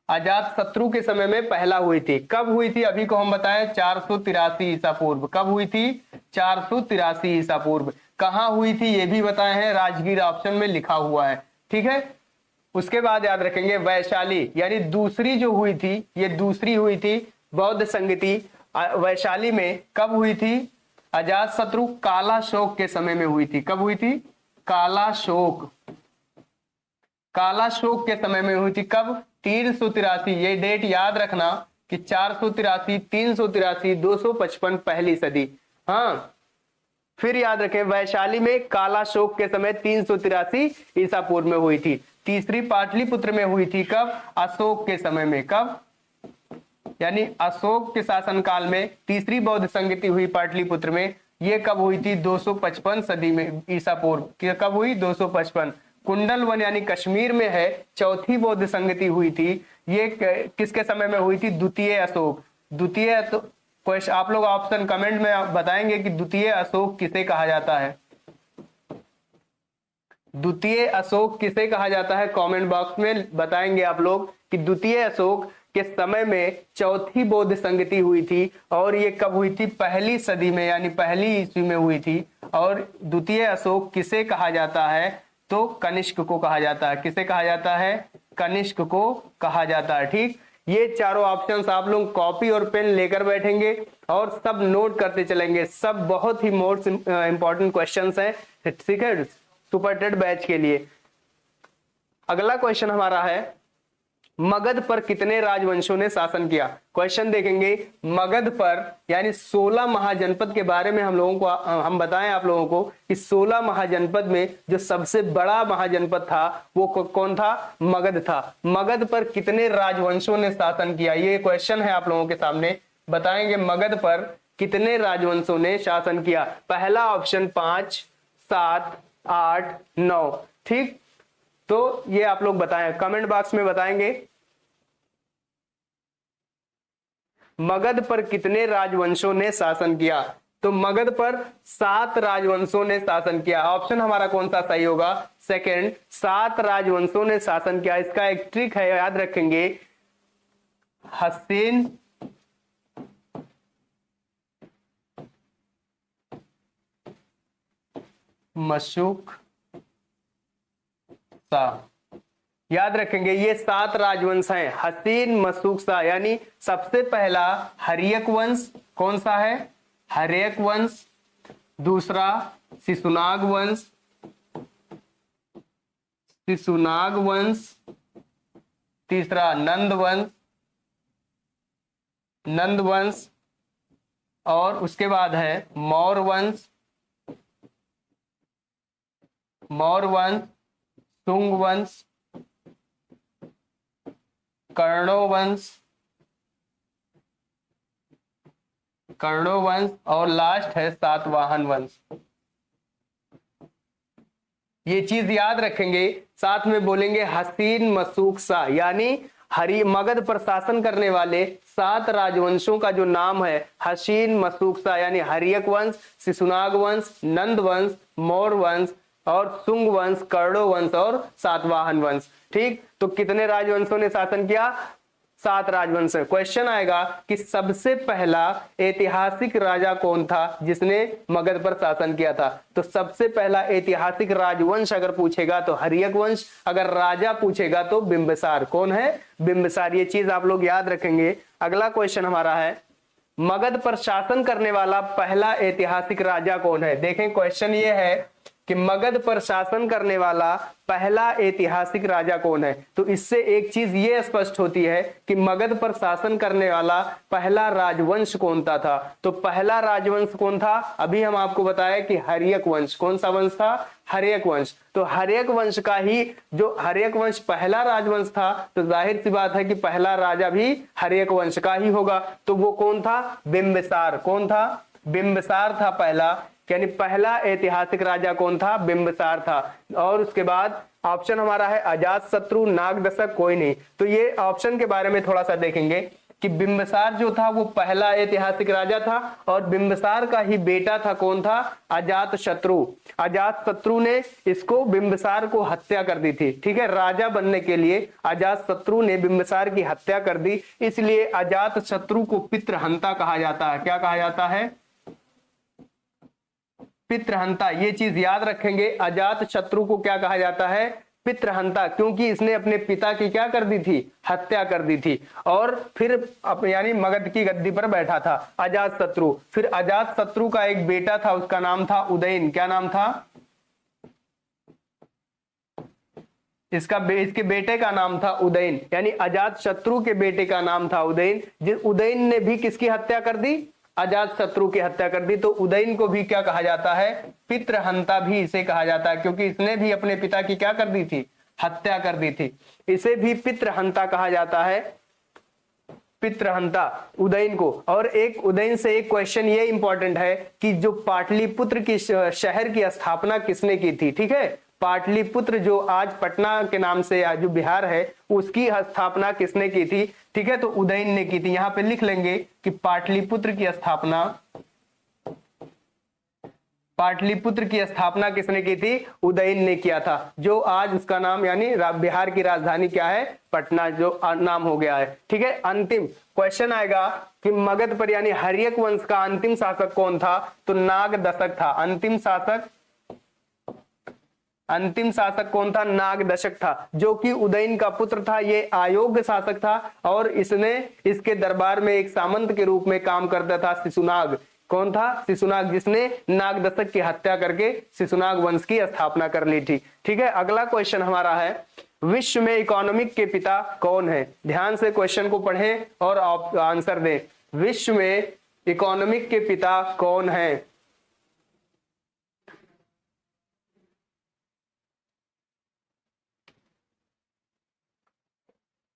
अजात शत्रु के समय में पहला हुई थी। कब हुई थी? अभी को हम बताएं 483 ईसा पूर्व। कब हुई थी? 483 ईसा पूर्व। कहां हुई थी ये भी बताए हैं, राजगीर ऑप्शन में लिखा हुआ है। ठीक है, उसके बाद याद रखेंगे वैशाली, यानी दूसरी जो हुई थी, ये दूसरी हुई थी बौद्ध संगति वैशाली में। कब हुई थी? अजात शत्रु कालाशोक के समय में हुई थी। कब हुई थी? कालाशोक, कालाशोक के समय में हुई थी। कब? 383। ये डेट याद रखना कि 483, 383, 255 पहली सदी। हाँ, फिर याद रखें वैशाली में कालाशोक के समय 383 ईसा पूर्व में हुई थी। तीसरी पाटलिपुत्र में हुई थी। कब? अशोक के समय में। कब? यानी अशोक के शासनकाल में तीसरी बौद्ध संगति हुई पाटलिपुत्र में। ये कब हुई थी? 255 सदी में ईसा पूर्व। कब हुई? 255। कुंडलवन यानी कश्मीर में है, चौथी बौद्ध संगति हुई थी। ये किसके समय में हुई थी? द्वितीय अशोक। द्वितीय आप लोग ऑप्शन कमेंट में बताएंगे कि द्वितीय अशोक किसे कहा जाता है। द्वितीय अशोक किसे कहा जाता है? कमेंट बॉक्स में बताएंगे आप लोग कि द्वितीय अशोक के समय में चौथी बौद्ध संगति हुई थी। और ये कब हुई थी? पहली सदी में, यानी पहली ईस्वी में हुई थी। और द्वितीय अशोक किसे कहा जाता है? तो कनिष्क को कहा जाता है। किसे कहा जाता है? कनिष्क को कहा जाता है। ठीक, ये चारों ऑप्शंस आप लोग कॉपी और पेन लेकर बैठेंगे और सब नोट करते चलेंगे। सब बहुत ही मोस्ट इंपॉर्टेंट क्वेश्चंस हैं, ठीक है, सुपर टेट बैच के लिए। अगला क्वेश्चन हमारा है, मगध पर कितने राजवंशों ने शासन किया। क्वेश्चन देखेंगे, मगध पर यानी 16 महाजनपद के बारे में हम बताएं आप लोगों को कि 16 महाजनपद में जो सबसे बड़ा महाजनपद था वो कौन था? मगध था। मगध पर कितने राजवंशों ने शासन किया, ये क्वेश्चन है आप लोगों के सामने। बताएंगे मगध पर कितने राजवंशों ने शासन किया। पहला ऑप्शन 5, 7, 8, 9। ठीक, तो ये आप लोग बताएं, कमेंट बॉक्स में बताएंगे मगध पर कितने राजवंशों ने शासन किया। तो मगध पर 7 राजवंशों ने शासन किया। ऑप्शन हमारा कौन सा सही होगा? सेकंड, 7 राजवंशों ने शासन किया। इसका एक ट्रिक है, याद रखेंगे, हसीन, मशूक, याद रखेंगे ये 7 राजवंश हैं। हसीन, मशूक, सा, यानी सबसे पहला हर्यक वंश कौन सा है? हर्यक वंश। दूसरा शिशुनाग वंश, शिशुनाग वंश। तीसरा नंद वंश, नंद वंश। और उसके बाद है मौर्य वंश, मौर्य वंश, शुंग वंश, कर्णो वंश, कर्णो वंश। और लास्ट है सातवाहन वंश। ये चीज याद रखेंगे, साथ में बोलेंगे हसीन, मशूक, सा, यानी मगध पर शासन करने वाले 7 राजवंशों का जो नाम है हसीन, मशूक, सा, यानी हर्यक वंश, शिशुनाग वंश, नंद वंश, मौर्य वंश और शुंग वंश, कर्णो वंश और सातवाहन वंश। ठीक, तो कितने राजवंशों ने शासन किया? 7 राजवंश है। क्वेश्चन आएगा कि सबसे पहला ऐतिहासिक राजा कौन था जिसने मगध पर शासन किया था। तो सबसे पहला ऐतिहासिक राजवंश अगर पूछेगा तो हर्यक वंश, अगर राजा पूछेगा तो बिंबिसार। कौन है? बिंबिसार। ये चीज आप लोग याद रखेंगे। अगला क्वेश्चन हमारा है मगध पर शासन करने वाला पहला ऐतिहासिक राजा कौन है। देखें क्वेश्चन ये है कि मगध पर शासन करने वाला पहला ऐतिहासिक राजा कौन है। तो इससे एक चीज ये स्पष्ट होती है कि मगध पर शासन करने वाला पहला राजवंश कौन सा था। तो पहला राजवंश कौन था? अभी हम आपको बताया कि हर्यक वंश। कौन सा वंश था? हर्यक वंश। तो हर्यक वंश का ही, जो हर्यक वंश पहला राजवंश था, तो जाहिर सी बात है कि पहला राजा भी हर्यक वंश का ही होगा। तो वो कौन था? बिंबिसार। कौन था? बिंबिसार था पहला, यानी पहला ऐतिहासिक राजा कौन था? बिंबिसार था। और उसके बाद ऑप्शन हमारा है अजातशत्रु, नागदशक, कोई नहीं। तो ये ऑप्शन के बारे में थोड़ा सा देखेंगे कि बिंबिसार जो था वो पहला ऐतिहासिक राजा था और बिंबिसार का ही बेटा था। कौन था? अजातशत्रु। अजातशत्रु ने इसको, बिंबिसार को हत्या कर दी थी। ठीक है, राजा बनने के लिए अजातशत्रु ने बिंबिसार की हत्या कर दी, इसलिए अजातशत्रु को पितृहंता कहा जाता है। क्या कहा जाता है? पितृहंता। ये चीज याद रखेंगे, अजातशत्रु को क्या कहा जाता है? पितृहंता, क्योंकि इसने अपने पिता की क्या कर दी थी? हत्या कर दी थी। और फिर यानी मगध की गद्दी पर बैठा था अजातशत्रु। फिर अजातशत्रु का एक बेटा था, उसका नाम था उदयन। क्या नाम था इसका? इसके बेटे का नाम था उदयन, यानी अजातशत्रु के बेटे का नाम था उदयन। जिस उदयन ने भी किसकी हत्या कर दी? अजातशत्रु की हत्या कर दी। तो उदयन को भी क्या कहा जाता है? पितृहंता भी इसे कहा जाता है, क्योंकि इसने भी अपने पिता की क्या कर दी थी? हत्या कर दी थी। इसे भी पितृहंता कहा जाता है, पितृहंता उदयन को। और एक उदयन से एक क्वेश्चन ये इंपॉर्टेंट है कि जो पाटलिपुत्र की शहर की स्थापना किसने की थी? ठीक है, पाटलिपुत्र जो आज पटना के नाम से आज जो बिहार है, उसकी स्थापना किसने की थी? ठीक है, तो उदयन ने की थी। यहां पे लिख लेंगे कि पाटलिपुत्र की स्थापना, पाटलिपुत्र की स्थापना किसने की थी? उदयन ने किया था। जो आज उसका नाम, यानी बिहार की राजधानी क्या है? पटना, जो नाम हो गया है। ठीक है, अंतिम क्वेश्चन आएगा कि मगध पर यानी हर्यक वंश का अंतिम शासक कौन था? तो नागदशक था। अंतिम शासक कौन था? नागदशक था, जो कि उदयन का पुत्र था। ये अयोग्य शासक था और इसने, इसके दरबार में एक सामंत के रूप में काम करता था शिशुनाग। कौन था? शिशुनाग, जिसने नागदशक की हत्या करके शिशुनाग वंश की स्थापना कर ली थी। ठीक है, अगला क्वेश्चन हमारा है विश्व में इकोनॉमिक के पिता कौन है? ध्यान से क्वेश्चन को पढ़ें और आंसर दें। विश्व में इकोनॉमिक के पिता कौन है?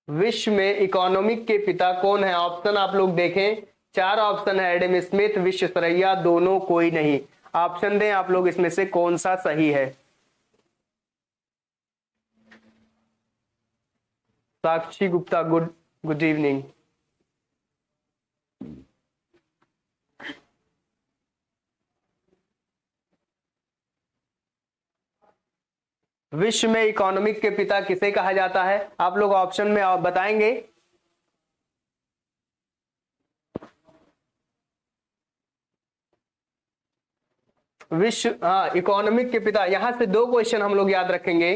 विश्व में इकोनॉमिक के पिता कौन है? ऑप्शन आप लोग देखें, 4 ऑप्शन है। एडम स्मिथ, विश्वेश्वरैया, दोनों, कोई नहीं। ऑप्शन दें आप लोग, इसमें से कौन सा सही है? साक्षी गुप्ता, गुड इवनिंग। विश्व में इकोनॉमिक के पिता किसे कहा जाता है? आप लोग ऑप्शन में बताएंगे। विश्व, हाँ, इकोनॉमिक के पिता। यहां से 2 क्वेश्चन हम लोग याद रखेंगे।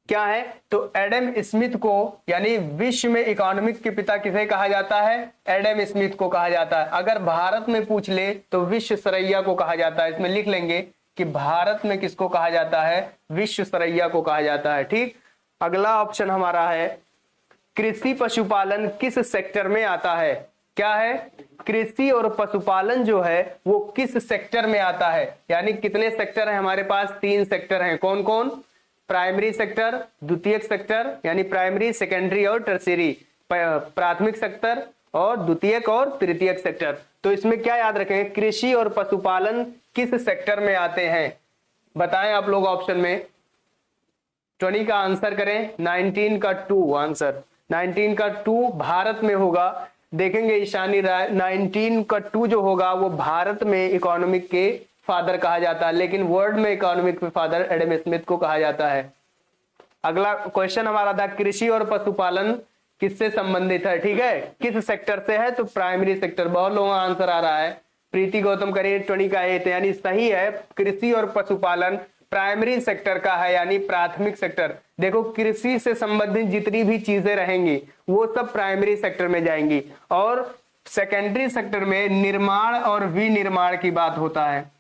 क्या है? तो एडम स्मिथ को, यानी विश्व में इकोनॉमिक के पिता किसे कहा जाता है? एडम स्मिथ को कहा जाता है। अगर भारत में पूछ ले तो विश्वेश्वरैया को कहा जाता है। इसमें लिख लेंगे कि भारत में किसको कहा जाता है? विश्वेश्वरैया को कहा जाता है। ठीक, अगला ऑप्शन हमारा है कृषि पशुपालन किस सेक्टर में आता है? क्या है? कृषि और पशुपालन जो है वो किस सेक्टर में आता है? यानी कितने सेक्टर हैं हमारे पास? 3 सेक्टर हैं। कौन कौन? प्राइमरी सेक्टर, द्वितीयक सेक्टर, यानी प्राइमरी, सेकेंडरी और टर्शियरी। प्राथमिक सेक्टर और द्वितीयक और तृतीयक सेक्टर। तो इसमें क्या याद रखेंगे? कृषि और पशुपालन किस सेक्टर में आते हैं? बताएं आप लोग ऑप्शन में। 20 का आंसर करें। 19 का 2 आंसर। 19 का 2 भारत में होगा। देखेंगे ईशानी राय, 19 का 2 जो होगा वो भारत में इकोनॉमिक के फादर कहा जाता है, लेकिन वर्ल्ड में इकोनॉमिक के फादर एडम स्मिथ को कहा जाता है। अगला क्वेश्चन हमारा था कृषि और पशुपालन किससे संबंधित है, ठीक है, किस सेक्टर से है, तो प्राइमरी सेक्टर। बहुत लोगों का आंसर आ रहा है, प्रीति गौतम करे 20 का ए, यानी सही है, कृषि और पशुपालन प्राइमरी सेक्टर का है, यानी प्राथमिक सेक्टर। देखो कृषि से संबंधित जितनी भी चीजें रहेंगी वो सब प्राइमरी सेक्टर में जाएंगी, और सेकेंडरी सेक्टर में निर्माण और विनिर्माण की बात होता है।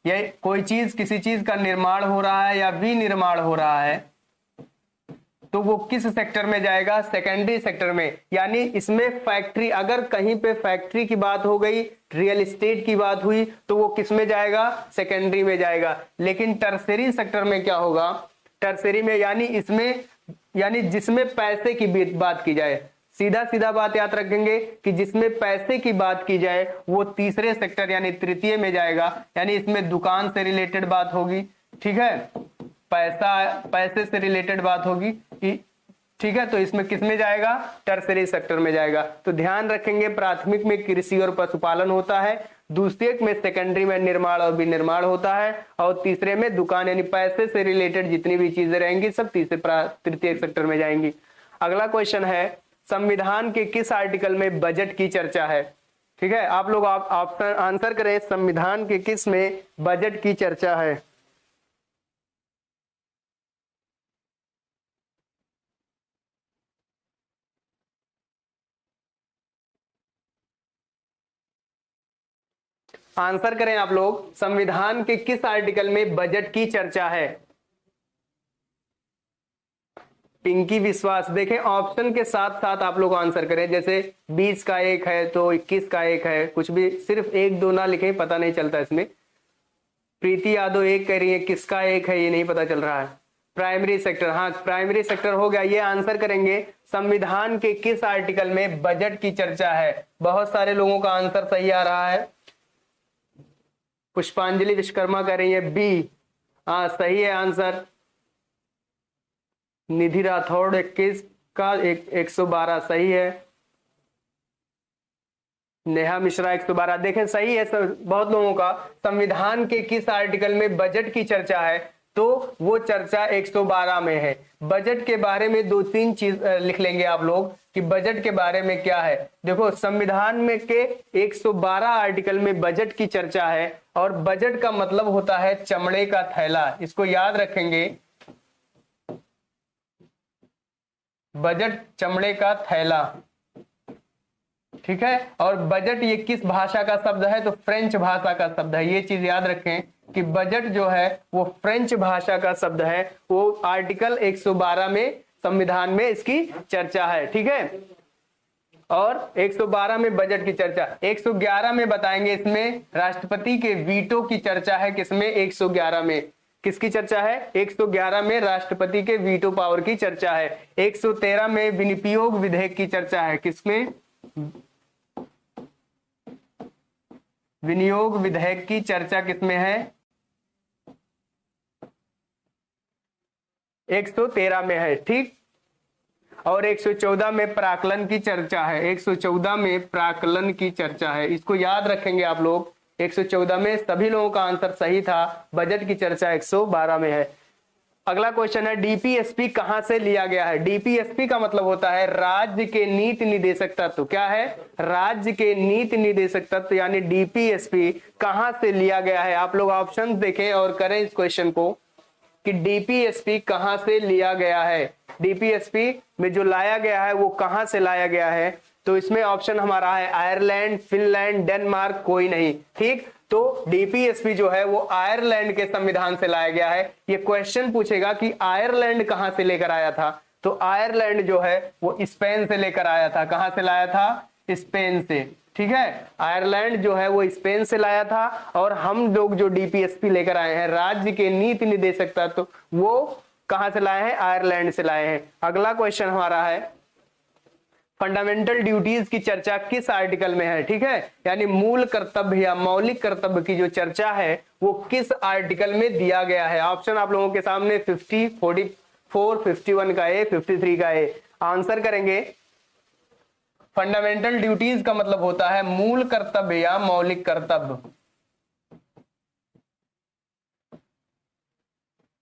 ये कोई चीज, किसी चीज का निर्माण हो रहा है या विनिर्माण हो रहा है तो वो किस सेक्टर में जाएगा, सेकेंडरी सेक्टर में। यानी इसमें फैक्ट्री, अगर कहीं पे फैक्ट्री की बात हो गई, रियल एस्टेट की बात हुई, तो वो किस में जाएगा, सेकेंडरी में जाएगा। लेकिन टर्सरी सेक्टर में क्या होगा, टर्सरी में यानी इसमें, यानी जिसमें पैसे की बात की जाए, सीधा सीधा बात याद रखेंगे कि जिसमें पैसे की बात की जाए वो तीसरे सेक्टर यानी तृतीय में जाएगा। यानी इसमें दुकान से रिलेटेड बात होगी, ठीक है, पैसे से रिलेटेड बात होगी, ठीक है, तो इसमें किस में जाएगा, टर्सरी सेक्टर में जाएगा। तो ध्यान रखेंगे प्राथमिक में कृषि और पशुपालन होता है, द्वितीयक में सेकेंडरी में निर्माण और विनिर्माण होता है, और तीसरे में दुकान यानी पैसे से रिलेटेड जितनी भी चीजें रहेंगी सब तृतीय सेक्टर में जाएंगी। अगला क्वेश्चन है, संविधान के किस आर्टिकल में बजट की चर्चा है, ठीक है, आप लोग ऑप्शन आंसर करें, संविधान के किस में बजट की चर्चा है। आंसर करें आप लोग, संविधान के किस आर्टिकल में बजट की चर्चा है। पिंकी विश्वास, देखें ऑप्शन के साथ साथ आप लोग आंसर करें, जैसे 20 का एक है तो 21 का एक है, कुछ भी सिर्फ एक दो ना लिखें, पता नहीं चलता इसमें। प्रीति यादव एक कह रही है, किसका एक है ये नहीं पता चल रहा है। प्राइमरी सेक्टर, हाँ प्राइमरी सेक्टर हो गया, ये आंसर करेंगे संविधान के किस आर्टिकल में बजट की चर्चा है। बहुत सारे लोगों का आंसर सही आ रहा है। पुष्पांजलि विश्वकर्मा कह रही है बी, हाँ सही है आंसर। निधि राठौड़ 21 का 112 सही है। नेहा मिश्रा 112, देखें सही है बहुत लोगों का। संविधान के किस आर्टिकल में बजट की चर्चा है, तो वो चर्चा 112 में है। बजट के बारे में 2-3 चीज लिख लेंगे आप लोग कि बजट के बारे में क्या है। देखो संविधान में के 112 आर्टिकल में बजट की चर्चा है, और बजट का मतलब होता है चमड़े का थैला, इसको याद रखेंगे, बजट चमड़े का थैला, ठीक है। और बजट ये किस भाषा का शब्द है, तो फ्रेंच भाषा का शब्द है। ये चीज याद रखें कि बजट जो है वो फ्रेंच भाषा का शब्द है। वो आर्टिकल 112 में संविधान में इसकी चर्चा है, ठीक है। और 112 में बजट की चर्चा, 111 में बताएंगे इसमें राष्ट्रपति के वीटो की चर्चा है। किसमें, 111 में किसकी चर्चा है, 111 में राष्ट्रपति के वीटो पावर की चर्चा है। 113 में विनियोग विधेयक की चर्चा है। किसमें, विनियोग विधेयक की चर्चा किसमें है, 113 में है, ठीक। और 114 में प्राक्कलन की चर्चा है, 114 में प्राक्कलन की चर्चा है, इसको याद रखेंगे आप लोग। 114 में सभी लोगों का आंसर सही था, बजट की चर्चा 112 में है। अगला क्वेश्चन है, डीपीएसपी कहां से लिया गया है। डीपीएसपी का मतलब होता है राज्य के नीति निर्देशक तत्व। क्या है, राज्य के नीति निर्देशक तत्व, यानी डीपीएसपी कहां से लिया गया है। आप लोग ऑप्शन देखें और करें इस क्वेश्चन को कि डीपीएसपी कहां से लिया गया है। डीपीएसपी में जो लाया गया है वो कहां से लाया गया है, तो इसमें ऑप्शन हमारा है आयरलैंड, फिनलैंड, डेनमार्क, कोई नहीं, ठीक। तो डीपीएसपी जो है वो आयरलैंड के संविधान से लाया गया है। ये क्वेश्चन पूछेगा कि आयरलैंड कहां से लेकर आया था, तो आयरलैंड जो है वो स्पेन से लेकर आया था। कहां से लाया था, स्पेन से, ठीक है। आयरलैंड जो है वो स्पेन से लाया था, और हम लोग जो डीपीएसपी लेकर आए हैं, राज्य के नीति निर्देशक तत्व, वो कहां से लाए हैं, आयरलैंड से लाए हैं। अगला क्वेश्चन हमारा है, फंडामेंटल ड्यूटीज की चर्चा किस आर्टिकल में है, ठीक है। यानी मूल कर्तव्य या मौलिक कर्तव्य की जो चर्चा है वो किस आर्टिकल में दिया गया है। ऑप्शन आप लोगों के सामने 50, 44, 51 का ए, 53 का ए। आंसर करेंगे, फंडामेंटल ड्यूटीज का मतलब होता है मूल कर्तव्य या मौलिक कर्तव्य।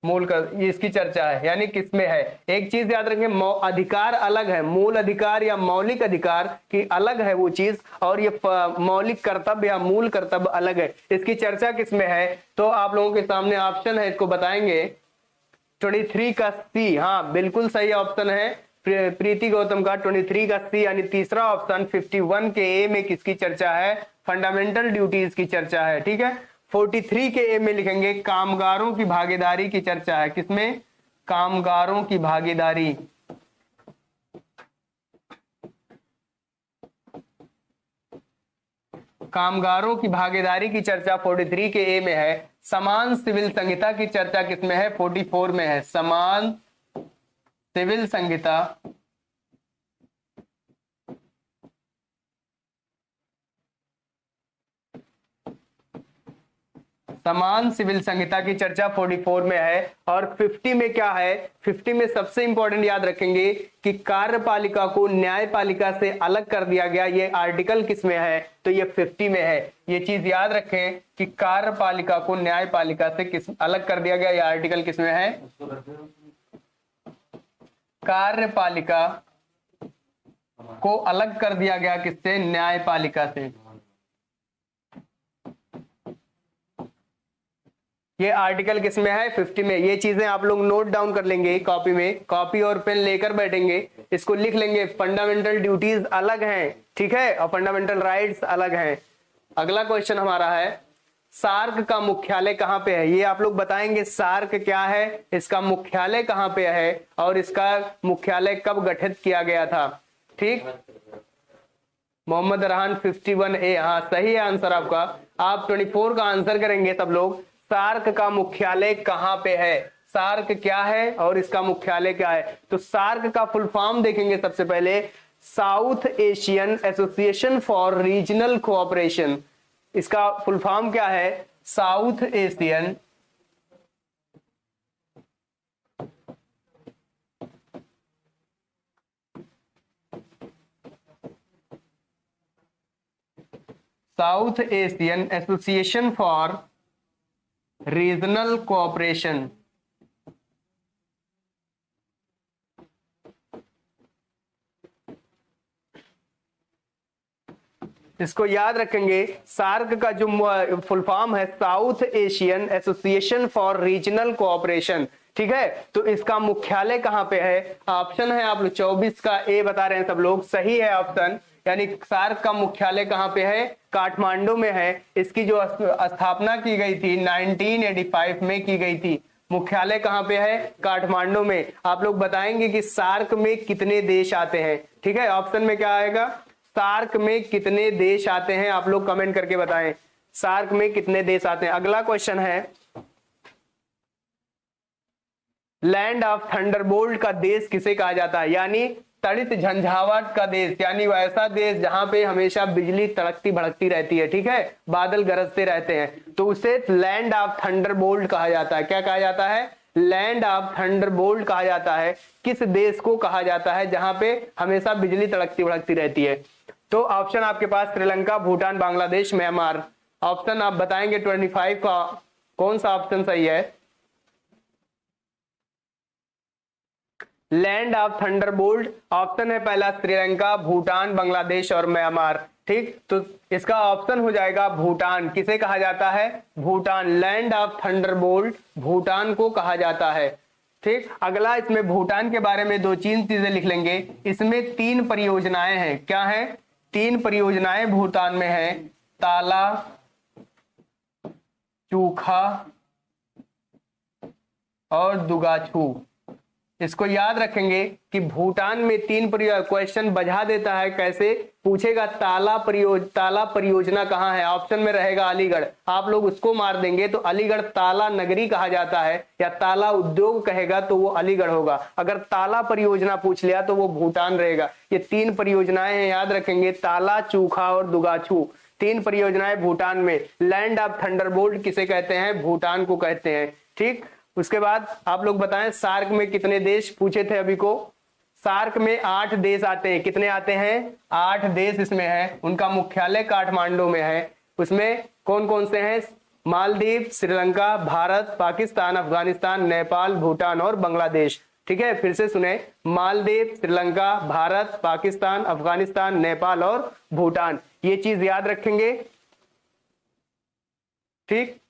मूल कर, ये इसकी चर्चा है, यानी किसमें है। एक चीज याद रखें, अधिकार अलग है, मूल अधिकार या मौलिक अधिकार की अलग है वो चीज, और ये मौलिक कर्तव्य या मूल कर्तव्य अलग है। इसकी चर्चा किसमें है, तो आप लोगों के सामने ऑप्शन है, इसको बताएंगे। 23 का सी, हाँ बिल्कुल सही ऑप्शन है प्रीति गौतम का 23 का सी, यानी तीसरा ऑप्शन। 51 के ए में किसकी चर्चा है, फंडामेंटल ड्यूटीज की चर्चा है, ठीक है। 43 के ए में लिखेंगे कामगारों की भागीदारी की चर्चा है, किसमें, कामगारों की भागीदारी। कामगारों की भागीदारी की चर्चा 43 के ए में है। समान सिविल संहिता की चर्चा किसमें है, 44 में है। समान सिविल संहिता समान सिविल संहिता की चर्चा 44 में है। और 50 में क्या है, 50 में सबसे इंपॉर्टेंट याद रखेंगे कि कार्यपालिका को न्यायपालिका से अलग कर दिया गया। ये आर्टिकल किसमें है, तो ये 50 में है। ये चीज याद रखें कि कार्यपालिका को न्यायपालिका से किस अलग कर दिया गया, ये आर्टिकल किसमें है, कार्यपालिका को अलग कर दिया गया किससे, न्यायपालिका से। ये आर्टिकल किसमें है, 50 में। ये चीजें आप लोग नोट डाउन कर लेंगे कॉपी में, कॉपी और पेन लेकर बैठेंगे, इसको लिख लेंगे। फंडामेंटल ड्यूटीज अलग हैं, ठीक है, और फंडामेंटल राइट्स अलग हैं। अगला क्वेश्चन हमारा है, सार्क का मुख्यालय कहां पे है, ये आप लोग बताएंगे। सार्क क्या है, इसका मुख्यालय कहां पे है, और इसका मुख्यालय कब गठित किया गया था, ठीक। मोहम्मद रहान 51 ए, हाँ सही है आंसर आपका। आप 24 का आंसर करेंगे सब लोग। सार्क का मुख्यालय कहां पे है, सार्क क्या है और इसका मुख्यालय क्या है। तो सार्क का फुल फॉर्म देखेंगे सबसे पहले, south Asian association for regional cooperation. इसका फुल फॉर्म क्या है, south Asian south Asian association for regional cooperation. इसको याद रखेंगे, सार्क का जो फुल फॉर्म है south Asian association for regional cooperation, ठीक है। तो इसका मुख्यालय कहां पे है, ऑप्शन है आप लोग 24 का ए बता रहे हैं सब लोग, सही है ऑप्शन। यानी सार्क का मुख्यालय कहां पे है, काठमांडू में है। इसकी जो स्थापना की गई थी 1985 में की गई थी। मुख्यालय कहां पे है, काठमांडू में। आप लोग बताएंगे कि सार्क में कितने देश आते हैं, ठीक है। ऑप्शन में क्या आएगा, सार्क में कितने देश आते हैं, आप लोग कमेंट करके बताएं, सार्क में कितने देश आते हैं। अगला क्वेश्चन है, लैंड ऑफ थंडरबोल्ट का देश किसे कहा जाता है, यानी तड़ित झंझावात का देश, यानी वैसा देश जहां पे हमेशा बिजली तड़कती भड़कती रहती है, ठीक है, बादल गरजते रहते हैं, तो उसे लैंड ऑफ थंडरबोल्ट कहा जाता है। क्या कहा जाता है, लैंड ऑफ थंडरबोल्ट कहा जाता है। किस देश को कहा जाता है जहां पे हमेशा बिजली तड़कती भड़कती रहती है। तो ऑप्शन आपके पास श्रीलंका, भूटान, बांग्लादेश, म्यांमार। ऑप्शन आप बताएंगे 25 का कौन सा ऑप्शन सही है। लैंड ऑफ थंडरबोल्ट ऑप्शन है पहला श्रीलंका, भूटान, बांग्लादेश और म्यांमार, ठीक। तो इसका ऑप्शन हो जाएगा भूटान। किसे कहा जाता है, Bhutan. Land of Thunderbolt Bhutan को कहा जाता है, ठीक। अगला, इसमें भूटान के बारे में 2-3 चीजें लिख लेंगे। इसमें 3 परियोजनाएं हैं, क्या है, 3 परियोजनाएं भूटान में है, ताला, चूखा और दुगाछू। इसको याद रखेंगे कि भूटान में 3 क्वेश्चन बजा देता है। कैसे पूछेगा, ताला परियोजना कहाँ है, ऑप्शन में रहेगा अलीगढ़, आप लोग उसको मार देंगे तो अलीगढ़ ताला नगरी कहा जाता है, या ताला उद्योग कहेगा तो वो अलीगढ़ होगा। अगर ताला परियोजना पूछ लिया तो वो भूटान रहेगा। ये 3 परियोजनाएं हैं, याद रखेंगे, ताला, चूखा और दुगाछू। 3 परियोजनाएं भूटान में। लैंड ऑफ थंडरबोल्ट किसे कहते हैं, भूटान को कहते हैं, ठीक। उसके बाद आप लोग बताएं, सार्क में कितने देश पूछे थे अभी को। सार्क में 8 देश आते हैं। कितने आते हैं, 8 देश इसमें है। उनका मुख्यालय काठमांडू में है। उसमें कौन कौन से हैं, मालदीव, श्रीलंका, भारत, पाकिस्तान, अफगानिस्तान, नेपाल, भूटान और बांग्लादेश। ठीक है, फिर से सुने, मालदीव, श्रीलंका, भारत, पाकिस्तान, अफगानिस्तान, नेपाल और भूटान। ये चीज याद रखेंगे। ठीक।